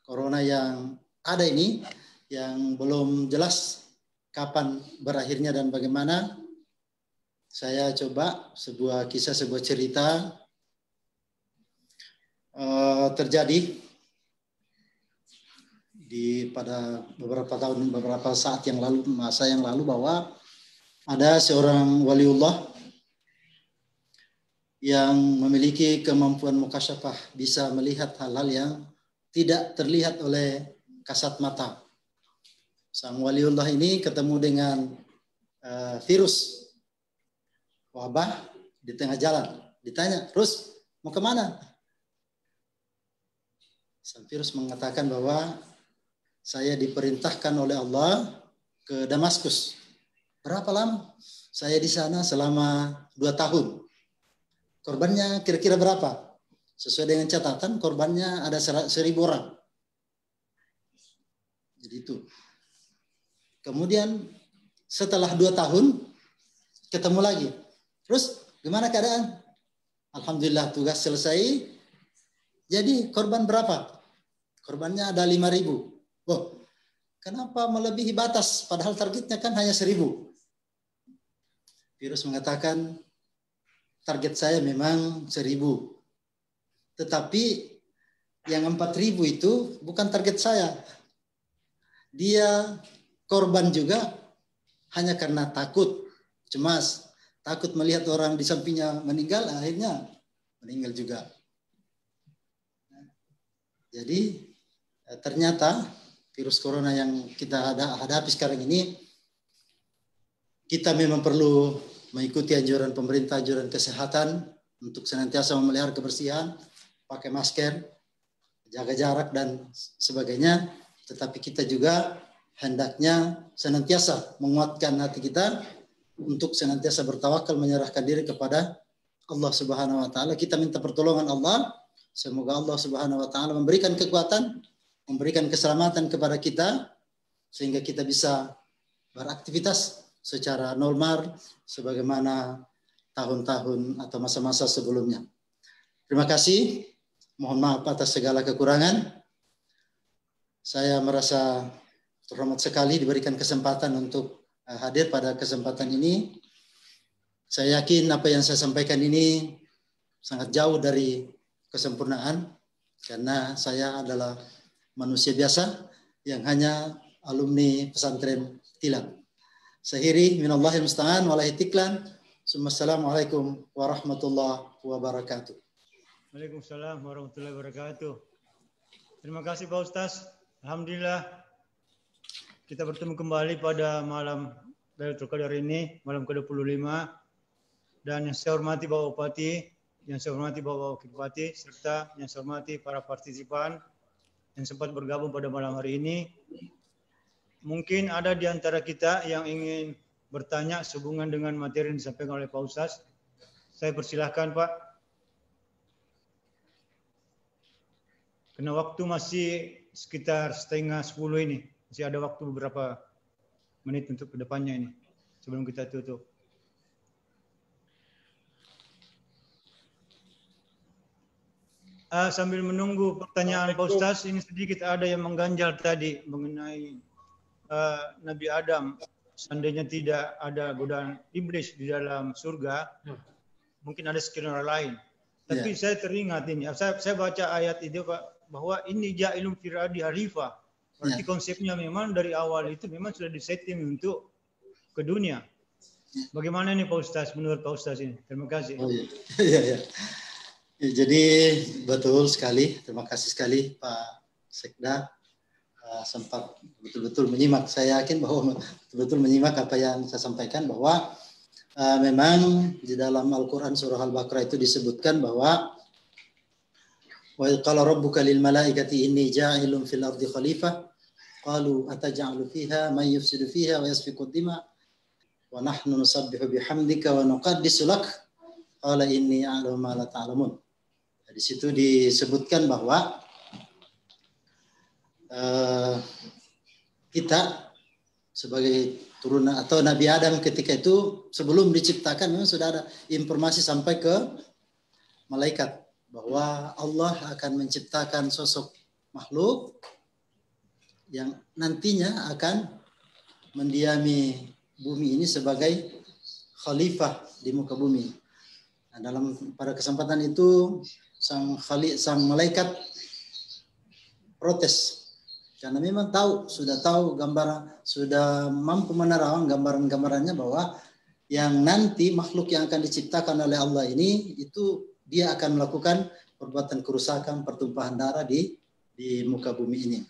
corona yang ada ini, yang belum jelas kapan berakhirnya dan bagaimana. Saya coba sebuah kisah, sebuah cerita terjadi pada beberapa saat yang lalu, masa yang lalu, bahwa ada seorang waliullah yang memiliki kemampuan mukasyafah, bisa melihat hal-hal yang tidak terlihat oleh kasat mata. Sang waliullah ini ketemu dengan virus wabah di tengah jalan. Ditanya, terus mau kemana? Sang virus mengatakan bahwa saya diperintahkan oleh Allah ke Damaskus. Berapa lama? Saya di sana selama 2 tahun. Korbannya kira-kira berapa? Sesuai dengan catatan, korbannya ada 1.000 orang. Jadi itu. Kemudian setelah 2 tahun ketemu lagi. Terus gimana keadaan? Alhamdulillah, tugas selesai. Jadi korban berapa? Korbannya ada 5.000. Oh, kenapa melebihi batas? Padahal targetnya kan hanya 1.000. Virus mengatakan target saya memang 1.000. Tetapi yang 4.000 itu bukan target saya. Dia korban juga hanya karena takut, cemas, takut melihat orang di sampingnya meninggal, akhirnya meninggal juga. Jadi ternyata virus corona yang kita hadapi sekarang ini, kita memang perlu mengikuti anjuran pemerintah, anjuran kesehatan untuk senantiasa memelihara kebersihan, pakai masker, jaga jarak dan sebagainya. Tetapi kita juga hendaknya senantiasa menguatkan hati kita untuk senantiasa bertawakal, menyerahkan diri kepada Allah Subhanahu wa taala. Kita minta pertolongan Allah. Semoga Allah Subhanahu wa taala memberikan kekuatan, memberikan keselamatan kepada kita sehingga kita bisa beraktivitas secara normal sebagaimana tahun-tahun atau masa-masa sebelumnya. Terima kasih. Mohon maaf atas segala kekurangan. Saya merasa terhormat sekali diberikan kesempatan untuk hadir pada kesempatan ini. Saya yakin apa yang saya sampaikan ini sangat jauh dari kesempurnaan karena saya adalah manusia biasa yang hanya alumni pesantren Tilang. Sahiri minallahil musta'an wa la itiklan. Assalamualaikum warahmatullahi wabarakatuh. Waalaikumsalam warahmatullahi wabarakatuh. Terima kasih Pak Ustaz. Alhamdulillah kita bertemu kembali pada malam Lailatul Qadar ini, malam ke-25. Dan yang saya hormati Bapak Bupati, yang saya hormati Bapak Wakil Bupati, serta yang saya hormati para partisipan yang sempat bergabung pada malam hari ini. Mungkin ada di antara kita yang ingin bertanya sehubungan dengan materi yang disampaikan oleh Pak Ustaz. Saya persilahkan Pak. Karena waktu masih sekitar 9:30 ini. Masih ada waktu beberapa menit untuk kedepannya ini. Sebelum kita tutup. Sambil menunggu pertanyaan Pak Ustaz, ini sedikit ada yang mengganjal tadi mengenai Nabi Adam. Seandainya tidak ada godaan iblis di dalam surga, mungkin ada skenario lain. Tapi saya teringat ini, saya baca ayat itu Pak, bahwa ini ja'ilun fil ardi khalifah. Berarti konsepnya memang dari awal itu memang sudah disetting untuk ke dunia. Bagaimana ini Pak Ustaz, menurut Pak Ustaz ini? Terima kasih. Oh, iya. Ya, jadi betul sekali, terima kasih sekali Pak Sekda sempat betul-betul menyimak. Saya yakin bahwa betul-betul menyimak apa yang saya sampaikan, bahwa memang di dalam Al-Quran surah Al-Baqarah itu disebutkan bahwa wa qala rabbuka lil malaikati inni ja'ilun fil ardi khalifah qalu ataj'alu fiha man yufsidu fiha wa yasfiku dima wa nahnu nusabbihu bihamdika wa nuqaddisu lak qala inni a'lamu ma la ta'lamun. Di situ disebutkan bahwa kita sebagai turunan atau Nabi Adam ketika itu sebelum diciptakan memang sudah ada informasi sampai ke malaikat bahwa Allah akan menciptakan sosok makhluk yang nantinya akan mendiami bumi ini sebagai khalifah di muka bumi. Nah, pada kesempatan itu sang malaikat protes karena memang sudah tahu gambaran, sudah mampu menerawang gambaran-gambarannya bahwa yang nanti makhluk yang akan diciptakan oleh Allah ini itu dia akan melakukan perbuatan kerusakan, pertumpahan darah di muka bumi ini.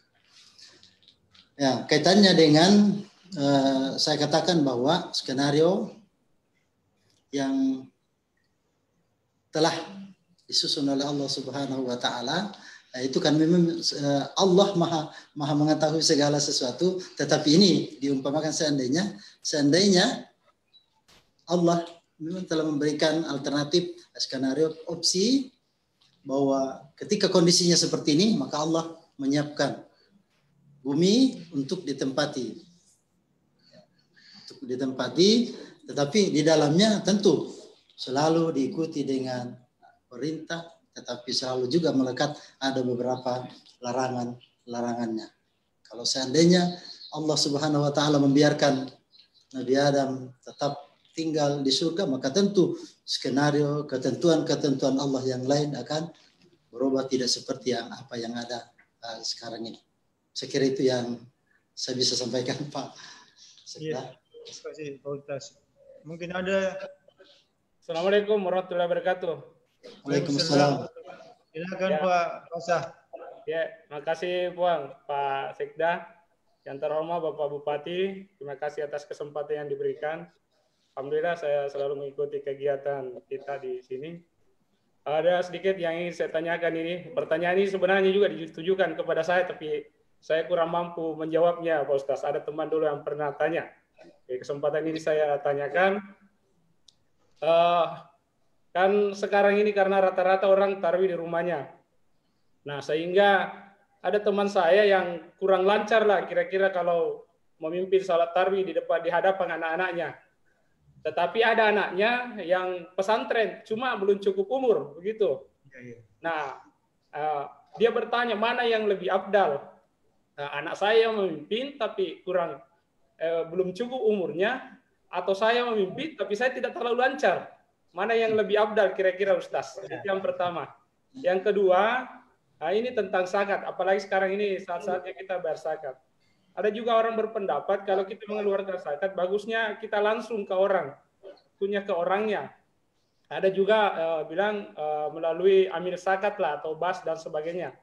Ya, kaitannya dengan saya katakan bahwa skenario yang telah disusun oleh Allah Subhanahu wa taala itu kan memang Allah maha mengetahui segala sesuatu, tetapi ini diumpamakan seandainya Allah memang telah memberikan alternatif skenario opsi bahwa ketika kondisinya seperti ini maka Allah menyiapkan bumi untuk ditempati, tetapi di dalamnya tentu selalu diikuti dengan perintah, tetapi selalu juga melekat ada beberapa larangannya. Kalau seandainya Allah Subhanahu wa taala membiarkan Nabi Adam tetap tinggal di surga, maka tentu skenario ketentuan Allah yang lain akan berubah tidak seperti apa yang ada sekarang ini. Saya kira itu yang saya bisa sampaikan Pak. Iya, terima kasih Pak Ustaz. Mungkin ada. Assalamualaikum warahmatullahi wabarakatuh. Waalaikumsalam. Silakan ya. Pak Ustaz. Ya, makasih Pak Sekda. Yang terhormat Bapak Bupati, terima kasih atas kesempatan yang diberikan. Alhamdulillah saya selalu mengikuti kegiatan kita di sini. Ada sedikit yang ingin saya tanyakan ini. Pertanyaan ini sebenarnya juga ditujukan kepada saya, tapi saya kurang mampu menjawabnya, Pak Ustaz. Ada teman dulu yang pernah tanya. Di kesempatan ini saya tanyakan. Kan sekarang ini karena rata-rata orang tarawih di rumahnya. Nah, sehingga ada teman saya yang kurang lancar lah kira-kira kalau memimpin salat tarawih di hadapan anak-anaknya. Tetapi ada anaknya yang pesantren, cuma belum cukup umur, begitu. Nah, dia bertanya mana yang lebih afdal. Anak saya memimpin tapi belum cukup umurnya, atau saya memimpin tapi saya tidak terlalu lancar. Mana yang lebih afdal kira-kira Ustaz? Itu yang pertama. Yang kedua, ini tentang zakat. Apalagi sekarang ini saat-saatnya kita bayar zakat. Ada juga orang berpendapat kalau kita mengeluarkan zakat, bagusnya kita langsung ke orang, punya ke orangnya. Ada juga bilang melalui amil zakat lah atau bas dan sebagainya.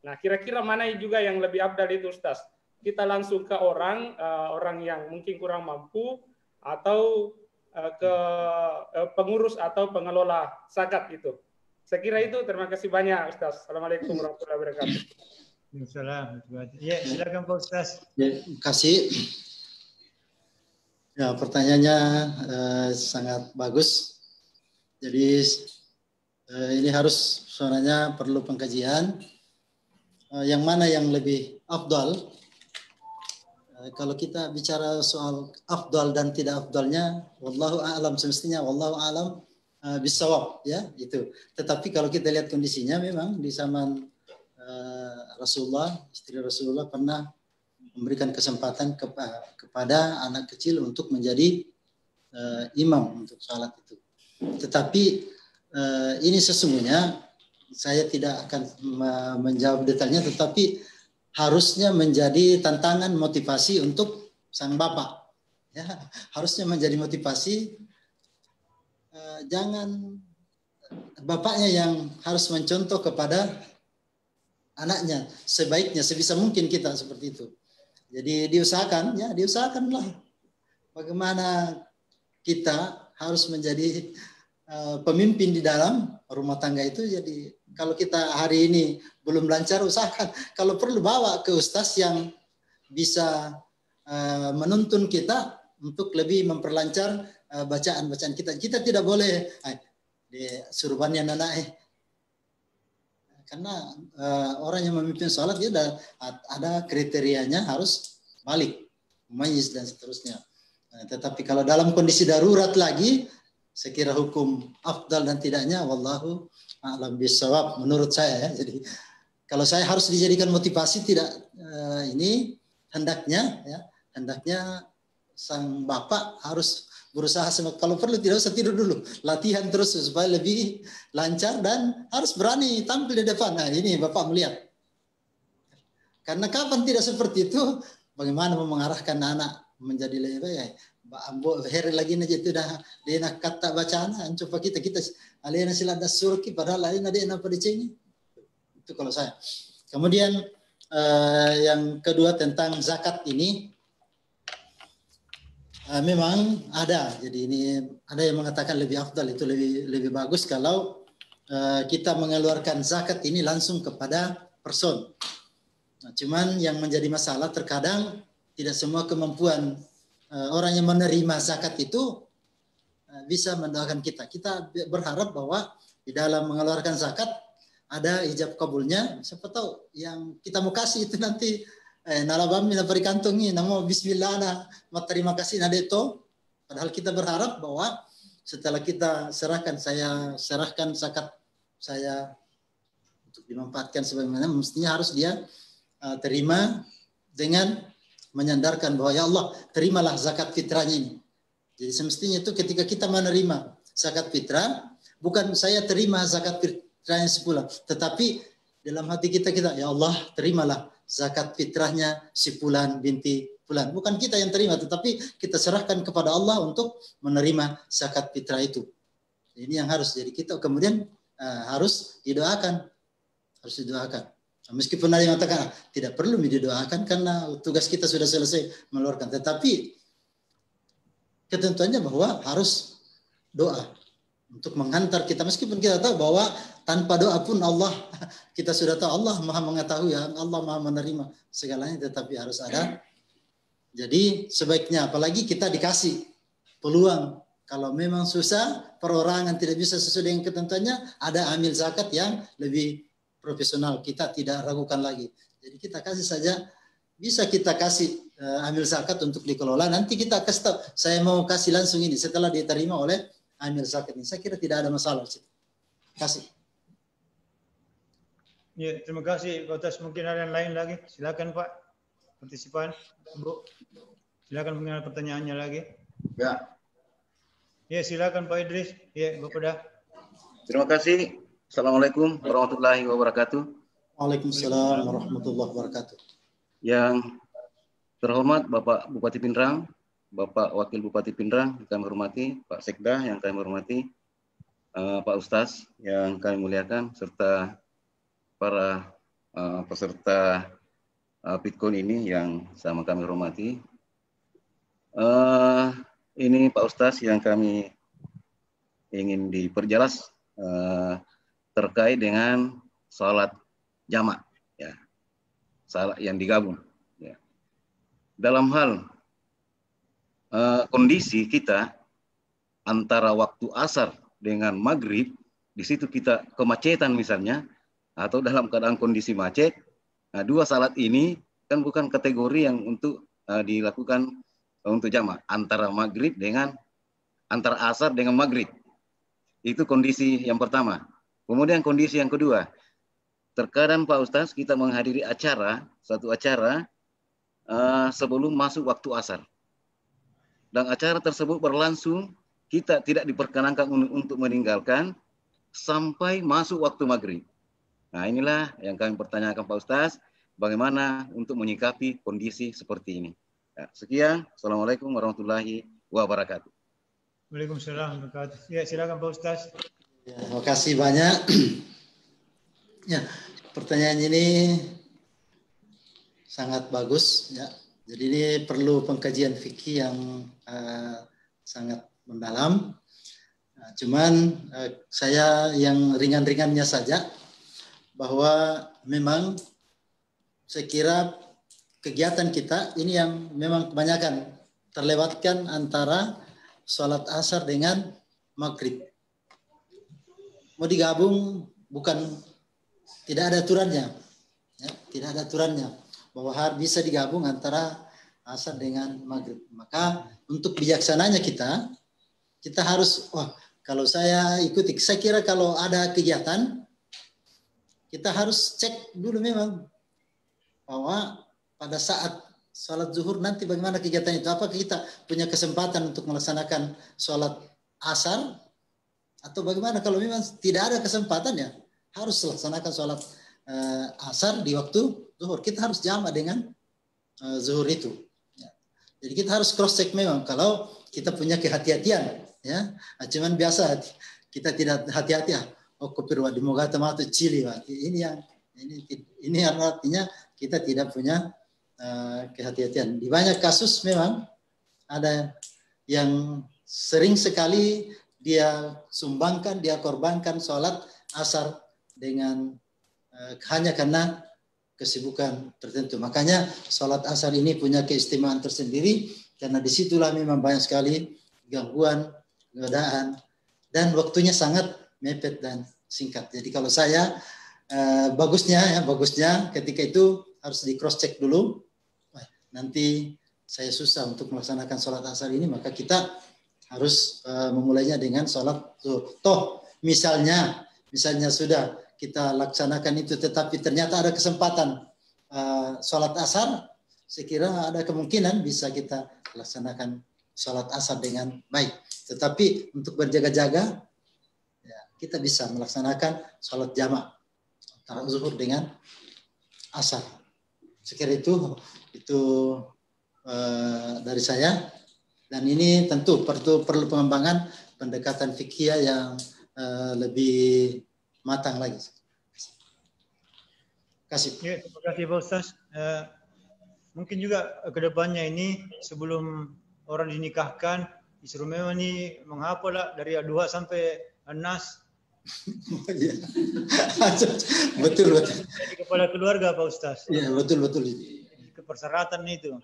Nah, kira-kira mana juga yang lebih afdal itu Ustaz? Kita langsung ke orang yang mungkin kurang mampu, atau ke pengurus atau pengelola zakat itu. Saya kira itu. Terima kasih banyak Ustaz. Assalamualaikum warahmatullahi wabarakatuh. Waalaikumsalam. Ya, silakan Pak Ustaz. Ya, terima kasih. Ya, pertanyaannya sangat bagus. Jadi ini harus sebenarnya perlu pengkajian. Yang mana yang lebih afdal? Kalau kita bicara soal afdal dan tidak afdalnya, wallahu a'lam, semestinya wallahu a'lam bisawab, ya itu. Tetapi kalau kita lihat kondisinya, memang di zaman Rasulullah, istri Rasulullah pernah memberikan kesempatan kepada anak kecil untuk menjadi imam untuk salat itu. Tetapi ini sesungguhnya saya tidak akan menjawab detailnya, tetapi harusnya menjadi tantangan motivasi untuk sang bapak. Ya, harusnya menjadi motivasi. Jangan bapaknya yang harus mencontoh kepada anaknya, sebaiknya sebisa mungkin kita seperti itu. Jadi diusahakanlah bagaimana kita harus menjadi pemimpin di dalam rumah tangga itu. Jadi kalau kita hari ini belum lancar, usahakan kalau perlu bawa ke ustaz yang bisa menuntun kita untuk lebih memperlancar bacaan-bacaan kita. Kita tidak boleh suruhannya anak karena orang yang memimpin sholat dia ada kriterianya, harus balik, mumayyiz dan seterusnya. Tetapi kalau dalam kondisi darurat lagi, saya kira hukum afdal dan tidaknya wallahu a'lam bishawab menurut saya, ya. Jadi kalau saya harus dijadikan motivasi, tidak ini hendaknya sang bapak harus berusaha, kalau perlu tidak usah tidur dulu, latihan terus supaya lebih lancar dan harus berani tampil di depan. Nah, ini bapak melihat. Karena kapan tidak seperti itu, bagaimana mau mengarahkan anak menjadi lebih baik? Ambo hari lagi aja itu dah dia nak kata bacaan, coba kita alena sila das surki padahal alena dia apa diceni. Itu kalau saya. Kemudian yang kedua tentang zakat ini, memang ada. Jadi ini ada yang mengatakan lebih afdal, itu lebih bagus kalau kita mengeluarkan zakat ini langsung kepada person. Nah, cuman yang menjadi masalah terkadang tidak semua kemampuan orang yang menerima zakat itu bisa mendoakan kita. Kita berharap bahwa di dalam mengeluarkan zakat ada ijab kabulnya. Siapa tahu yang kita mau kasih itu nanti nalabami na perikantungi namo bismillah na terima kasih nadeto. Padahal kita berharap bahwa setelah kita saya serahkan zakat saya untuk dimanfaatkan sebagaimana mestinya, harus dia terima dengan menyandarkan bahwa ya Allah, terimalah zakat fitrahnya ini. Jadi semestinya itu ketika kita menerima zakat fitrah, bukan saya terima zakat fitrahnya sebulan, tetapi dalam hati kita ya Allah, terimalah zakat fitrahnya si fulan binti fulan. Bukan kita yang terima, tetapi kita serahkan kepada Allah untuk menerima zakat fitrah itu. Ini yang harus. Jadi kita kemudian harus didoakan. Meskipun ada yang mengatakan tidak perlu didoakan karena tugas kita sudah selesai mengeluarkan. Tetapi ketentuannya bahwa harus doa untuk menghantar kita. Meskipun kita tahu bahwa tanpa doa pun Allah, kita sudah tahu Allah maha mengetahui, Allah maha menerima segalanya, tetapi harus ada. Jadi sebaiknya, apalagi kita dikasih peluang, kalau memang susah, perorangan tidak bisa sesuai dengan ketentuannya, ada amil zakat yang lebih profesional, kita tidak ragukan lagi. Jadi kita kasih saja, bisa kita kasih amil zakat untuk dikelola. Nanti kita kasih tahu, saya mau kasih langsung ini setelah diterima oleh amil zakat ini. Saya kira tidak ada masalah. Kasih. Ya, terima kasih Pak Ustaz. Mungkin ada yang lain lagi. Silakan Pak, partisipan. Bu, silakan mengenal pertanyaannya lagi. Ya. Ya, silakan Pak Idris. Ya, Bapak dah. Terima kasih. Assalamualaikum warahmatullahi wabarakatuh. Waalaikumsalam warahmatullahi wabarakatuh. Yang terhormat Bapak Bupati Pindrang, Bapak Wakil Bupati Pindrang yang kami hormati, Pak Sekda yang kami hormati, Pak Ustaz yang kami muliakan, serta para peserta Pitkon ini yang sama kami hormati. Ini Pak Ustaz yang kami ingin diperjelas terkait dengan sholat jamak, ya, salat yang digabung. Ya. Dalam hal kondisi kita antara waktu asar dengan maghrib, di situ kita kemacetan misalnya, atau dalam keadaan kondisi macet, nah, dua salat ini kan bukan kategori yang untuk dilakukan untuk jamak antara maghrib dengan antara asar dengan maghrib. Itu kondisi yang pertama. Kemudian kondisi yang kedua, terkadang Pak Ustaz kita menghadiri satu acara sebelum masuk waktu asar. Dan acara tersebut berlangsung, kita tidak diperkenankan untuk meninggalkan sampai masuk waktu maghrib. Nah, inilah yang kami pertanyakan Pak Ustaz, bagaimana untuk menyikapi kondisi seperti ini. Ya, sekian, Assalamualaikum warahmatullahi wabarakatuh. Waalaikumsalam warahmatullahi wabarakatuh. Ya, silakan Pak Ustaz. Ya, terima kasih banyak. Ya, pertanyaan ini sangat bagus. Ya, jadi ini perlu pengkajian fikih yang sangat mendalam. Nah, cuman saya yang ringan-ringannya saja, bahwa memang saya kira kegiatan kita ini yang memang kebanyakan terlewatkan antara sholat asar dengan maghrib. Mau digabung bukan, tidak ada aturannya, ya, tidak ada aturannya bahwa bisa digabung antara asar dengan maghrib. Maka untuk bijaksananya kita harus, kalau saya ikuti, saya kira kalau ada kegiatan kita harus cek dulu memang bahwa pada saat sholat zuhur nanti bagaimana kegiatan itu. Apakah kita punya kesempatan untuk melaksanakan sholat asar atau bagaimana? Kalau memang tidak ada kesempatan, ya harus melaksanakan sholat asar di waktu zuhur. Kita harus jamak dengan zuhur itu. Ya. Jadi kita harus cross check memang kalau kita punya kehati-hatian. Ya, cuman biasa kita tidak hati-hati. Kopirwa di mogata matu cili. Ini artinya kita tidak punya kehati-hatian. Di banyak kasus memang ada yang sering sekali dia sumbangkan, dia korbankan sholat asar dengan hanya karena kesibukan tertentu. Makanya sholat asar ini punya keistimewaan tersendiri karena disitulah memang banyak sekali gangguan, godaan, dan waktunya sangat mepet dan singkat. Jadi kalau saya bagusnya ketika itu harus di cross check dulu. Nanti saya susah untuk melaksanakan sholat asar ini, maka kita harus memulainya dengan sholat zuhur. Toh misalnya sudah kita laksanakan itu, tetapi ternyata ada kesempatan sholat asar, saya kira ada kemungkinan bisa kita laksanakan sholat asar dengan baik. Tetapi untuk berjaga-jaga, ya, kita bisa melaksanakan sholat jamak antara zuhur dengan asar. Saya kira itu dari saya. Dan ini tentu perlu pengembangan pendekatan fikih yang lebih matang lagi. Terima kasih. Ya, terima kasih Pak Ustaz. Mungkin juga kedepannya ini sebelum orang dinikahkan disuruh memang ini menghafal lah dari Al-Duha sampai An-Nas. Betul. Di kepala keluarga Pak Ustaz. Iya, betul. Persyaratan itu.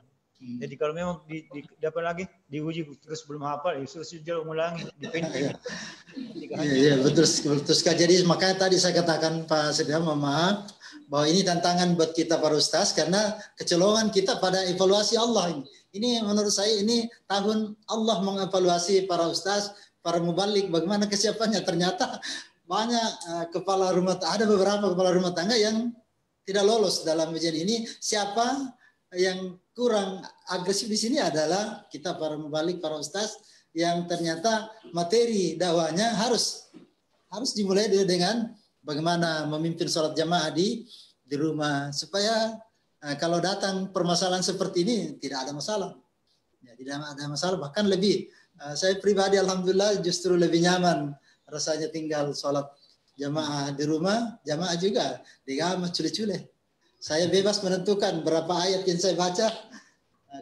Jadi kalau memang dapat lagi diuji terus belum hafal, terus ulangi, dipenting. Iya, betul sekali. Jadi makanya tadi saya katakan Pak Sedia, mohon maaf bahwa ini tantangan buat kita para ustaz karena kecolongan kita pada evaluasi Allah ini. Ini menurut saya ini tahun Allah mengevaluasi para ustaz, para mubalik bagaimana kesiapannya. Ternyata banyak kepala rumah tangga, ada beberapa kepala rumah tangga yang tidak lolos dalam ujian ini. Siapa yang kurang agresif di sini adalah kita para mubalik, para ustaz yang ternyata materi dakwahnya harus dimulai dengan bagaimana memimpin sholat jamaah di rumah supaya kalau datang permasalahan seperti ini tidak ada masalah. Ya, tidak ada masalah, bahkan lebih saya pribadi alhamdulillah justru lebih nyaman rasanya tinggal sholat jamaah di rumah, jamaah juga di kamar cule-cule. Saya bebas menentukan berapa ayat yang saya baca.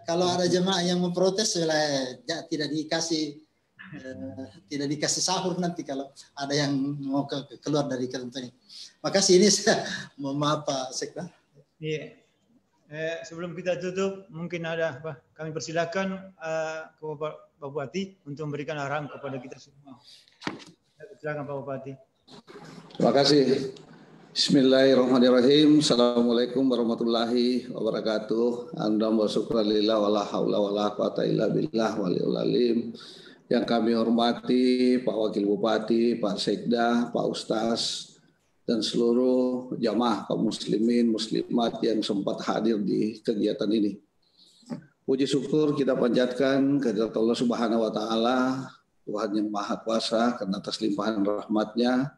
Kalau ada jemaah yang memprotes, tidak dikasih sahur nanti kalau ada yang mau keluar dari ketentuan. Makasih, ini saya mohon maaf Pak Sekda. Iya. Sebelum kita tutup, mungkin ada apa? Kami persilakan Bapak Bupati untuk memberikan arahan kepada kita semua. Silakan Pak Bupati. Terima kasih. Bismillahirrahmanirrahim. Assalamualaikum warahmatullahi wabarakatuh. Alhamdulillah wa syukralillah wala haula wala quwata illa billah waliyul alim. Yang kami hormati Pak Wakil Bupati, Pak Sekda, Pak Ustaz, dan seluruh jamaah kaum muslimin muslimat yang sempat hadir di kegiatan ini. Puji syukur kita panjatkan kehadirat Allah Subhanahu wa taala, Tuhan yang Maha Kuasa, karena atas limpahan rahmat-Nya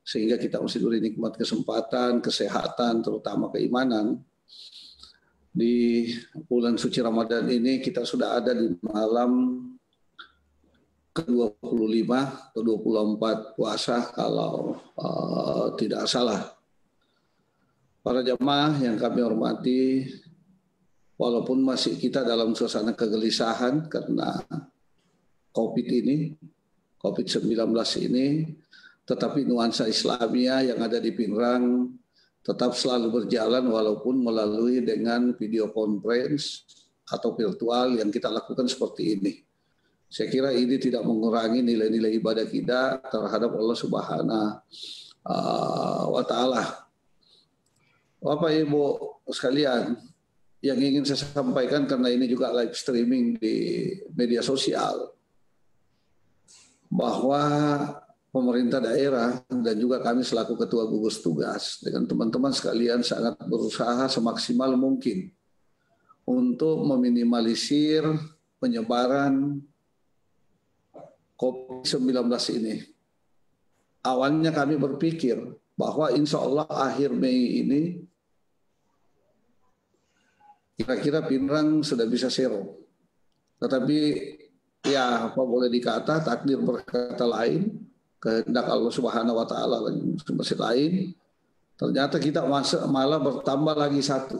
sehingga kita masih diberi nikmat kesempatan, kesehatan, terutama keimanan. Di bulan suci Ramadan ini kita sudah ada di malam ke-25 atau 24 puasa kalau tidak salah. Para jamaah yang kami hormati, walaupun masih kita dalam suasana kegelisahan karena COVID-19 ini, tetapi nuansa Islamia yang ada di Pinrang tetap selalu berjalan walaupun melalui dengan video conference atau virtual yang kita lakukan seperti ini. Saya kira ini tidak mengurangi nilai-nilai ibadah kita terhadap Allah Subhanahu wa taala. Bapak Ibu sekalian, yang ingin saya sampaikan karena ini juga live streaming di media sosial, bahwa pemerintah daerah dan juga kami selaku ketua gugus tugas dengan teman-teman sekalian sangat berusaha semaksimal mungkin untuk meminimalisir penyebaran COVID-19 ini. Awalnya kami berpikir bahwa insya Allah akhir Mei ini kira-kira Pinrang sudah bisa zero. Tetapi ya apa boleh dikata, takdir berkata lain, kehendak Allah Subhanahu wa taala masih lain. Ternyata kita malah bertambah lagi 1.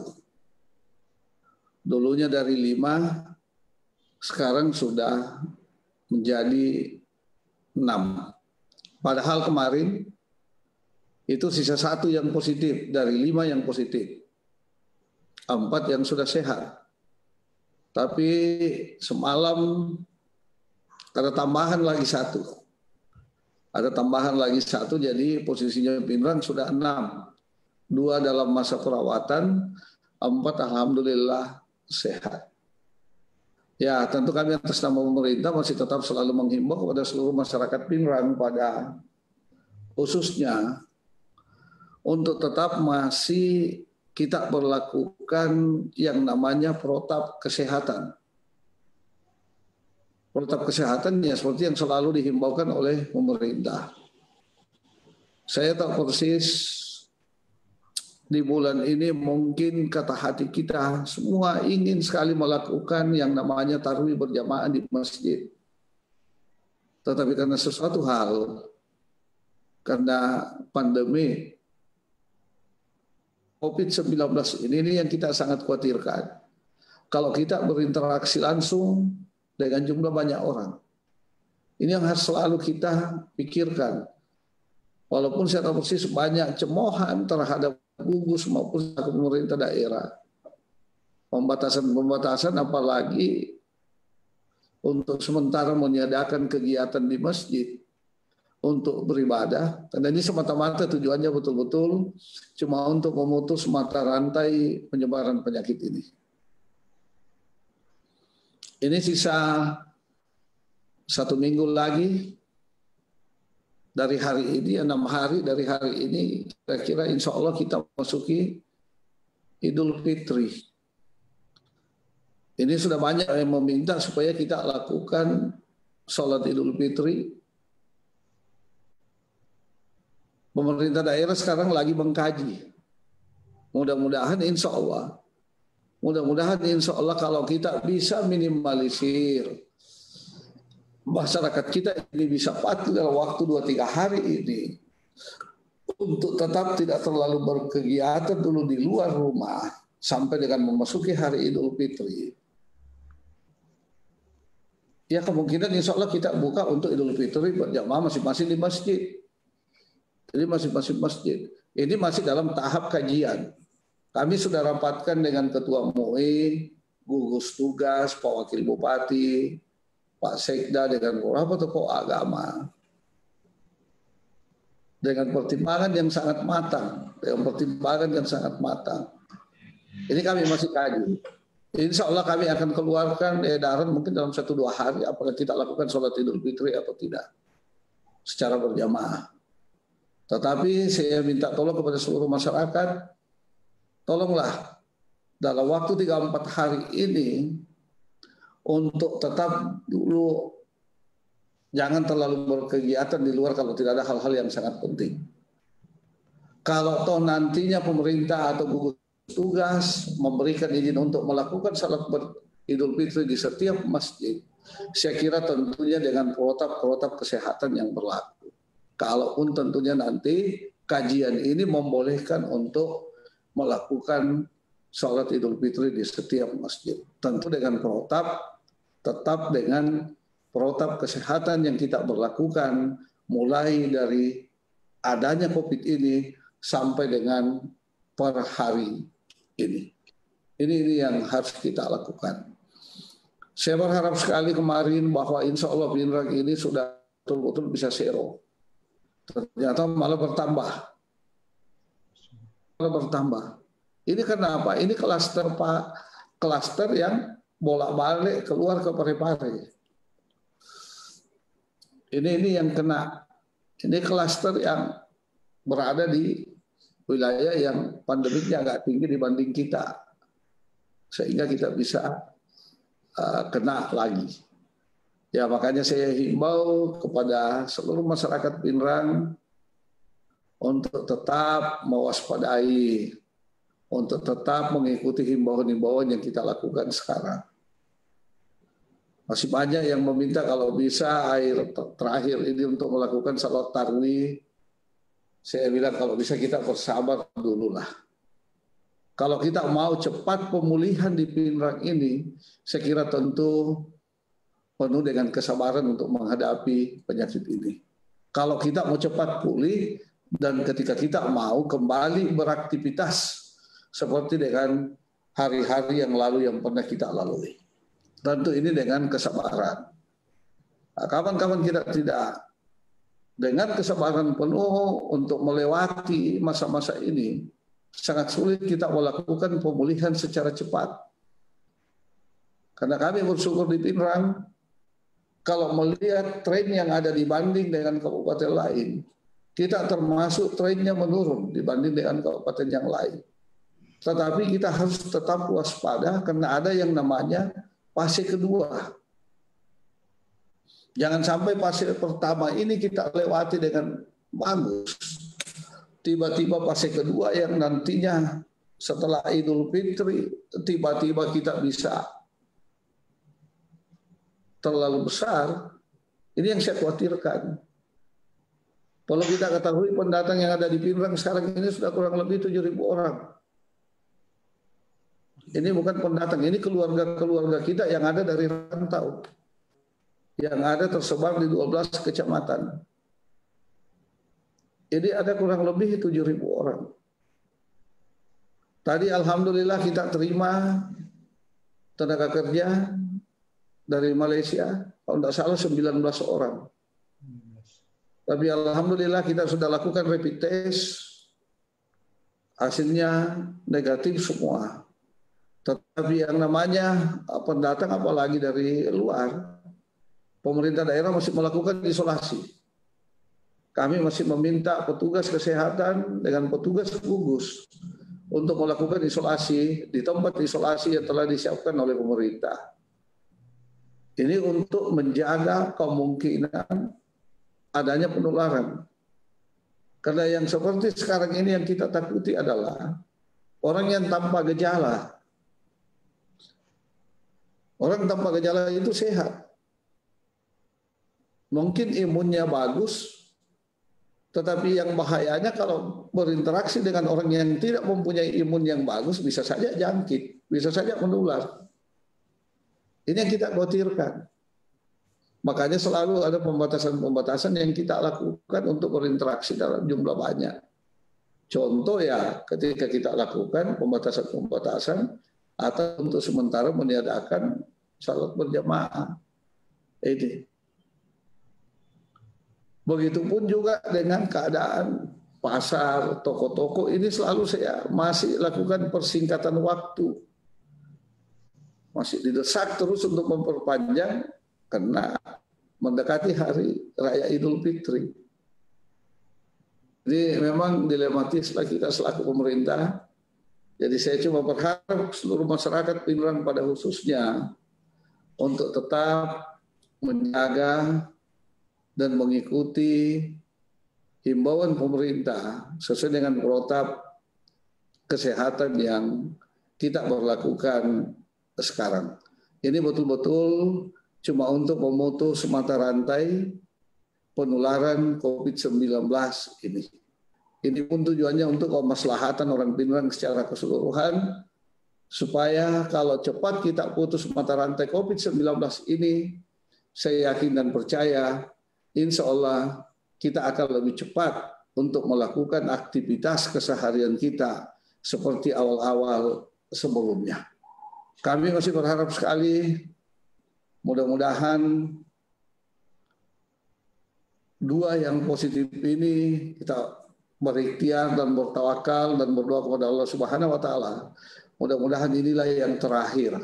Dulunya dari 5, sekarang sudah menjadi 6. Padahal kemarin itu sisa 1 yang positif dari 5 yang positif. 4 yang sudah sehat. Tapi semalam ada tambahan lagi 1. Ada tambahan lagi 1, jadi posisinya Pinrang sudah 6. 2 dalam masa perawatan, 4 alhamdulillah sehat. Ya, tentu kami atas nama pemerintah masih tetap selalu menghimbau kepada seluruh masyarakat Pinrang pada khususnya untuk tetap masih kita berlakukan yang namanya protap kesehatan. Protap kesehatan ya seperti yang selalu dihimbaukan oleh pemerintah. Saya tahu persis di bulan ini mungkin kata hati kita semua ingin sekali melakukan yang namanya tarawih berjamaah di masjid. Tetapi karena sesuatu hal, karena pandemi, COVID-19 ini yang kita sangat khawatirkan. Kalau kita berinteraksi langsung dengan jumlah banyak orang. Ini yang harus selalu kita pikirkan. Walaupun saya tahu persis banyak cemoohan terhadap gugus maupun pemerintah daerah. Pembatasan-pembatasan apalagi untuk sementara meniadakan kegiatan di masjid untuk beribadah. Karena ini semata-mata tujuannya betul-betul cuma untuk memutus mata rantai penyebaran penyakit ini. Ini sisa 1 minggu lagi dari hari ini, 6 hari dari hari ini, kira-kira insya Allah kita masuki Idul Fitri. Ini sudah banyak yang meminta supaya kita lakukan sholat Idul Fitri. Pemerintah daerah sekarang lagi mengkaji. Mudah-mudahan insya Allah kalau kita bisa minimalisir masyarakat kita ini bisa patuh dalam waktu 2-3 hari ini untuk tetap tidak terlalu berkegiatan dulu di luar rumah sampai dengan memasuki hari Idul Fitri. Ya kemungkinan insya Allah kita buka untuk Idul Fitri berjamaah masing-masing di masjid. Jadi masing-masing masjid. Ini masih dalam tahap kajian. Kami sudah rapatkan dengan Ketua MUI, gugus tugas, Pak Wakil Bupati, Pak Sekda dengan beberapa tokoh agama. Dengan pertimbangan yang sangat matang. Ini kami masih kaji. Insya Allah kami akan keluarkan edaran mungkin dalam 1-2 hari apakah kita lakukan sholat Idul Fitri atau tidak secara berjamaah. Tetapi saya minta tolong kepada seluruh masyarakat, tolonglah dalam waktu 3-4 hari ini untuk tetap dulu jangan terlalu berkegiatan di luar kalau tidak ada hal-hal yang sangat penting. Kalau toh nantinya pemerintah atau gugus tugas memberikan izin untuk melakukan salat Idul Fitri di setiap masjid, saya kira tentunya dengan protap kesehatan yang berlaku. Kalaupun tentunya nanti kajian ini membolehkan untuk melakukan salat Idul Fitri di setiap masjid, tentu dengan tetap dengan protap kesehatan yang kita berlakukan mulai dari adanya COVID ini sampai dengan per hari ini. Ini yang harus kita lakukan. Saya berharap sekali kemarin bahwa insya Allah Pinrang ini sudah betul-betul bisa zero. Ternyata malah bertambah. Ini kenapa? Ini klaster yang bolak-balik keluar ke Parepare. Ini yang kena. Ini klaster yang berada di wilayah yang pandemiknya agak tinggi dibanding kita, sehingga kita bisa kena lagi. Ya makanya saya himbau kepada seluruh masyarakat Pinrang untuk tetap mewaspadai, untuk tetap mengikuti himbauan-himbauan yang kita lakukan sekarang. Masih banyak yang meminta kalau bisa air terakhir ini untuk melakukan salat tarawih. Saya bilang kalau bisa kita bersabar dulu lah. Kalau kita mau cepat pemulihan di Pinrang ini, saya kira tentu penuh dengan kesabaran untuk menghadapi penyakit ini. Kalau kita mau cepat pulih dan ketika kita mau kembali beraktivitas seperti dengan hari-hari yang lalu yang pernah kita lalui. Tentu ini dengan kesabaran. Nah, kawan-kawan kita tidak dengan kesabaran penuh untuk melewati masa-masa ini, sangat sulit kita melakukan pemulihan secara cepat. Karena kami bersyukur di Pinrang, kalau melihat tren yang ada dibanding dengan kabupaten lain, kita termasuk trennya menurun dibanding dengan kabupaten yang lain. Tetapi kita harus tetap waspada karena ada yang namanya fase kedua. Jangan sampai fase pertama ini kita lewati dengan bagus. Tiba-tiba fase kedua yang nantinya setelah Idul Fitri, tiba-tiba kita bisa terlalu besar. Ini yang saya khawatirkan. Kalau kita ketahui pendatang yang ada di Pinrang sekarang ini sudah kurang lebih 7.000 orang. Ini bukan pendatang, ini keluarga-keluarga kita yang ada dari rantau. Yang ada tersebar di 12 kecamatan. Ini ada kurang lebih 7.000 orang. Tadi alhamdulillah kita terima tenaga kerja dari Malaysia, kalau tidak salah 19 orang. Tapi alhamdulillah kita sudah lakukan rapid test, hasilnya negatif semua. Tetapi yang namanya pendatang apalagi dari luar, pemerintah daerah masih melakukan isolasi. Kami masih meminta petugas kesehatan dengan petugas gugus untuk melakukan isolasi di tempat isolasi yang telah disiapkan oleh pemerintah. Ini untuk menjaga kemungkinan adanya penularan. Karena yang seperti sekarang ini yang kita takuti adalah orang yang tanpa gejala. Orang tanpa gejala itu sehat. Mungkin imunnya bagus, tetapi yang bahayanya kalau berinteraksi dengan orang yang tidak mempunyai imun yang bagus, bisa saja jangkit, bisa saja menular. Ini yang kita khawatirkan. Makanya selalu ada pembatasan-pembatasan yang kita lakukan untuk berinteraksi dalam jumlah banyak. Contoh ya, ketika kita lakukan pembatasan-pembatasan atau untuk sementara meniadakan salat berjamaah. Ini. Begitupun juga dengan keadaan pasar, toko-toko, ini selalu saya masih lakukan persingkatan waktu. Masih didesak terus untuk memperpanjang karena mendekati hari Raya Idul Fitri. Jadi memang dilematis lah kita selaku pemerintah. Jadi saya cuma berharap seluruh masyarakat Pinerang pada khususnya untuk tetap menjaga dan mengikuti himbauan pemerintah sesuai dengan protap kesehatan yang kita berlakukan sekarang. Ini betul-betul cuma untuk memutus mata rantai penularan COVID-19 ini. Ini pun tujuannya untuk kemaslahatan orang Pinerang secara keseluruhan, supaya kalau cepat kita putus mata rantai COVID-19 ini, saya yakin dan percaya, insya Allah kita akan lebih cepat untuk melakukan aktivitas keseharian kita seperti awal-awal sebelumnya. Kami masih berharap sekali, mudah-mudahan dua yang positif ini kita berikhtiar dan bertawakal dan berdoa kepada Allah Subhanahu wa taala. Mudah-mudahan inilah yang terakhir.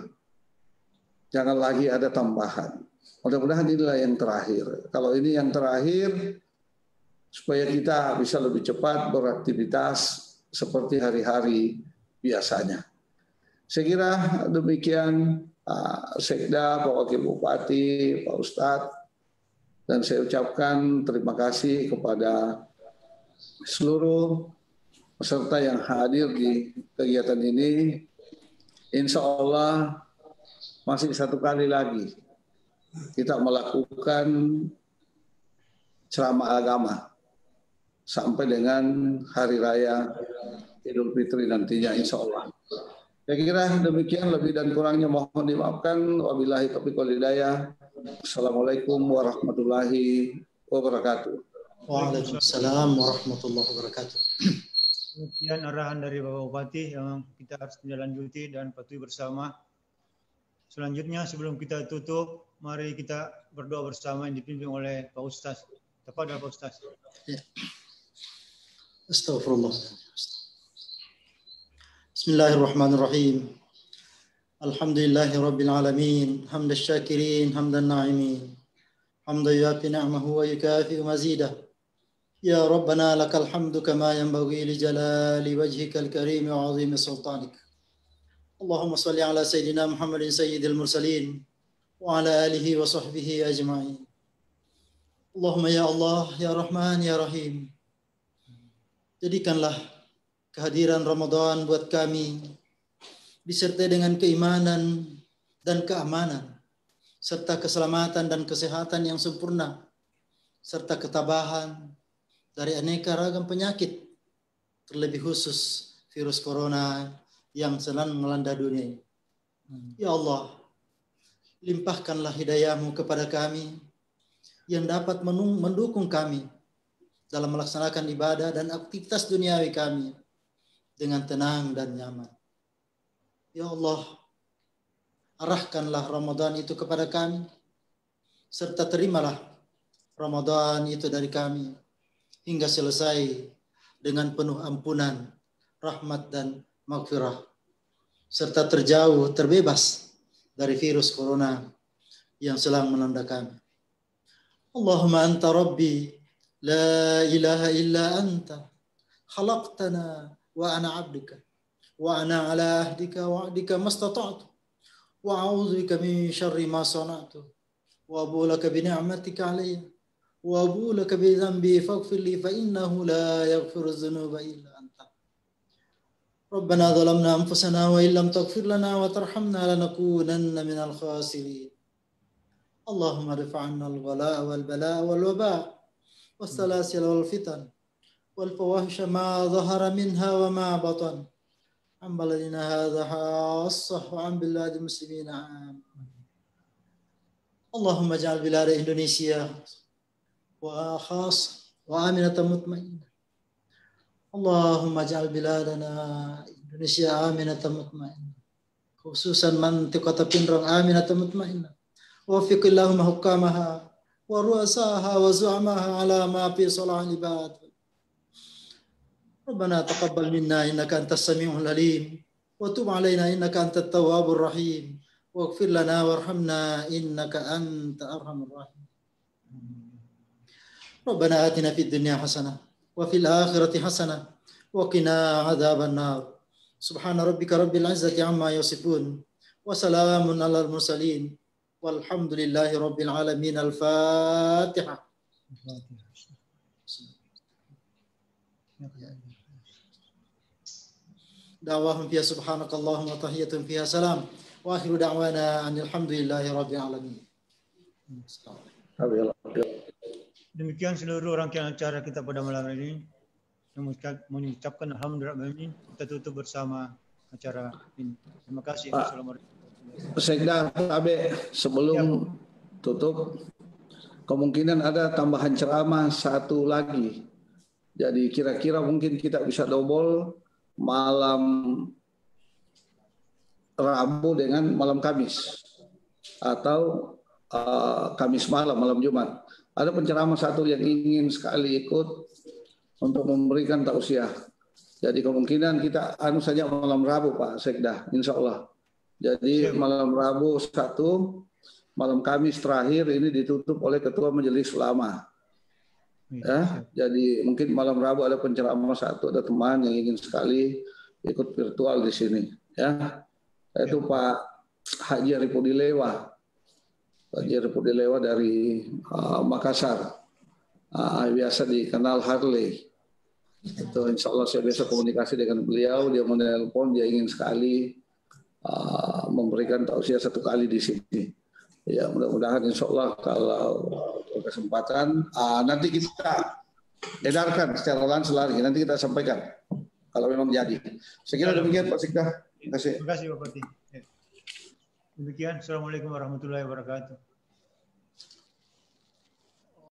Jangan lagi ada tambahan. Mudah-mudahan inilah yang terakhir. Kalau ini yang terakhir, supaya kita bisa lebih cepat beraktivitas seperti hari-hari biasanya. Saya kira demikian Sekda, Pak Wakil Bupati, Pak Ustadz, dan saya ucapkan terima kasih kepada seluruh peserta yang hadir di kegiatan ini. Insya Allah masih satu kali lagi kita melakukan ceramah agama sampai dengan Hari Raya Idul Fitri nantinya insya Allah. Saya kira demikian, lebih dan kurangnya mohon dimaafkan. Wabillahi taufiq wal hidayah. Assalamualaikum warahmatullahi wabarakatuh. Waalaikumsalam warahmatullahi wabarakatuh. Demikian arahan dari Bapak Bupati yang kita harus menindaklanjuti dan patuhi bersama. Selanjutnya sebelum kita tutup, mari kita berdoa bersama yang dipimpin oleh Pak Ustaz. Tafadhal Pak Ustaz. Ya. Astagfirullah. Bismillahirrahmanirrahim. Alhamdulillahirabbil alamin, hamdash syakirin, hamdan na'imin. Hamdan yuafi ni'amahu wa yukafi mazidah. Ya Rabbana lakal hamdu kama yanbaghi li jalali wajhikal karim wa 'azimi sultanik. Allahumma salli ala sayyidina Muhammadin sayyidil mursalin wa ala alihi wa sahbihi ajma'in. Allahumma ya Allah, ya Rahman, ya Rahim. Jadikanlah kehadiran Ramadan buat kami disertai dengan keimanan dan keamanan, serta keselamatan dan kesehatan yang sempurna, serta ketabahan dari aneka ragam penyakit, terlebih khusus virus corona yang sedang melanda dunia ini. Ya Allah, limpahkanlah hidayah-Mu kepada kami yang dapat mendukung kami dalam melaksanakan ibadah dan aktivitas duniawi kami dengan tenang dan nyaman. Ya Allah, arahkanlah Ramadan itu kepada kami, serta terimalah Ramadan itu dari kami hingga selesai dengan penuh ampunan, rahmat dan maghfirah, serta terbebas dari virus corona yang sedang melanda kami. Allahumma anta rabbi la ilaha illa anta khalaqtana wa ana abduka wa ana ala ahdika wa ahdika mastata'tu wa a'udzu bika min syarri ma sana'tu wa abu laka bi ni'matika alayya wa abu laka bi dhanbi faghfir li fa innahu la yaghfiru dhunuba illa anta. Rabbana zalamna anfusana wa illam taghfir lana wa tarhamna lanakunanna minal khasirin. Allahumma rifa'anna al-ghala wal bala wal waba was-salasil wal fitan wal fawahisha ma dhahara minha wa ma batan. An baladina hadha hassah wa an biladi muslimina. Allahumma ja'al bilada Indonesia wa khas wa aminatan mutmainnah. Allahumma ja'al biladana Indonesia aminatan mutmainnah, khususan mantiqata Pinrang aminatan mutmainnah. وفق اللهم حكامها ورؤساها وزعماها على ما في صلاح العباد. ربنا تقبل منا إنك أنت السميع العليم وتب علينا إنك أنت التواب الرحيم واغفر لنا وارحمنا إنك أنت أرحم الراحمين. ربنا آتنا في الدنيا حسنة وفي الآخرة حسنة وقنا عذاب النار. سبحان ربك رب العزة عما يصفون وسلام على المرسلين والحمد لله رب العالمين. الفاتحة. دعواهم فيها سبحانك اللهم وتحية فيها سلام وآخر دعوانا أن الحمد لله رب العالمين. Demikian seluruh rangkaian acara kita pada malam ini. Mengucapkan alhamdulillah, kita tutup bersama acara ini. Terima kasih. Assalamualaikum. Sekda Abe, sebelum tutup, kemungkinan ada tambahan ceramah satu lagi. Jadi kira-kira mungkin kita bisa double malam Rabu dengan malam Kamis, atau Kamis malam Jumat. Ada penceramah satu yang ingin sekali ikut untuk memberikan tausiah. Jadi kemungkinan kita saja malam Rabu Pak Sekda, insya Allah. Jadi malam Rabu satu, malam Kamis terakhir ini ditutup oleh Ketua Majelis Ulama. Ya, jadi mungkin malam Rabu ada penceramah satu, ada teman yang ingin sekali ikut virtual di sini. Ya, itu Pak Haji Arifudilewa, Pak Haji Arifudilewa dari Makassar, biasa dikenal Harley. Itu insya Allah saya biasa komunikasi dengan beliau, dia menelpon, dia ingin sekali memberikan tausiah satu kali di sini. Ya, mudah-mudahan insya Allah kalau kesempatan nanti kita edarkan secara langsung lagi, nanti kita sampaikan kalau memang jadi. Saya kira demikian Pak Sekda. Terima kasih. Terima kasih Bapak Pati. Demikian. Assalamualaikum warahmatullahi wabarakatuh.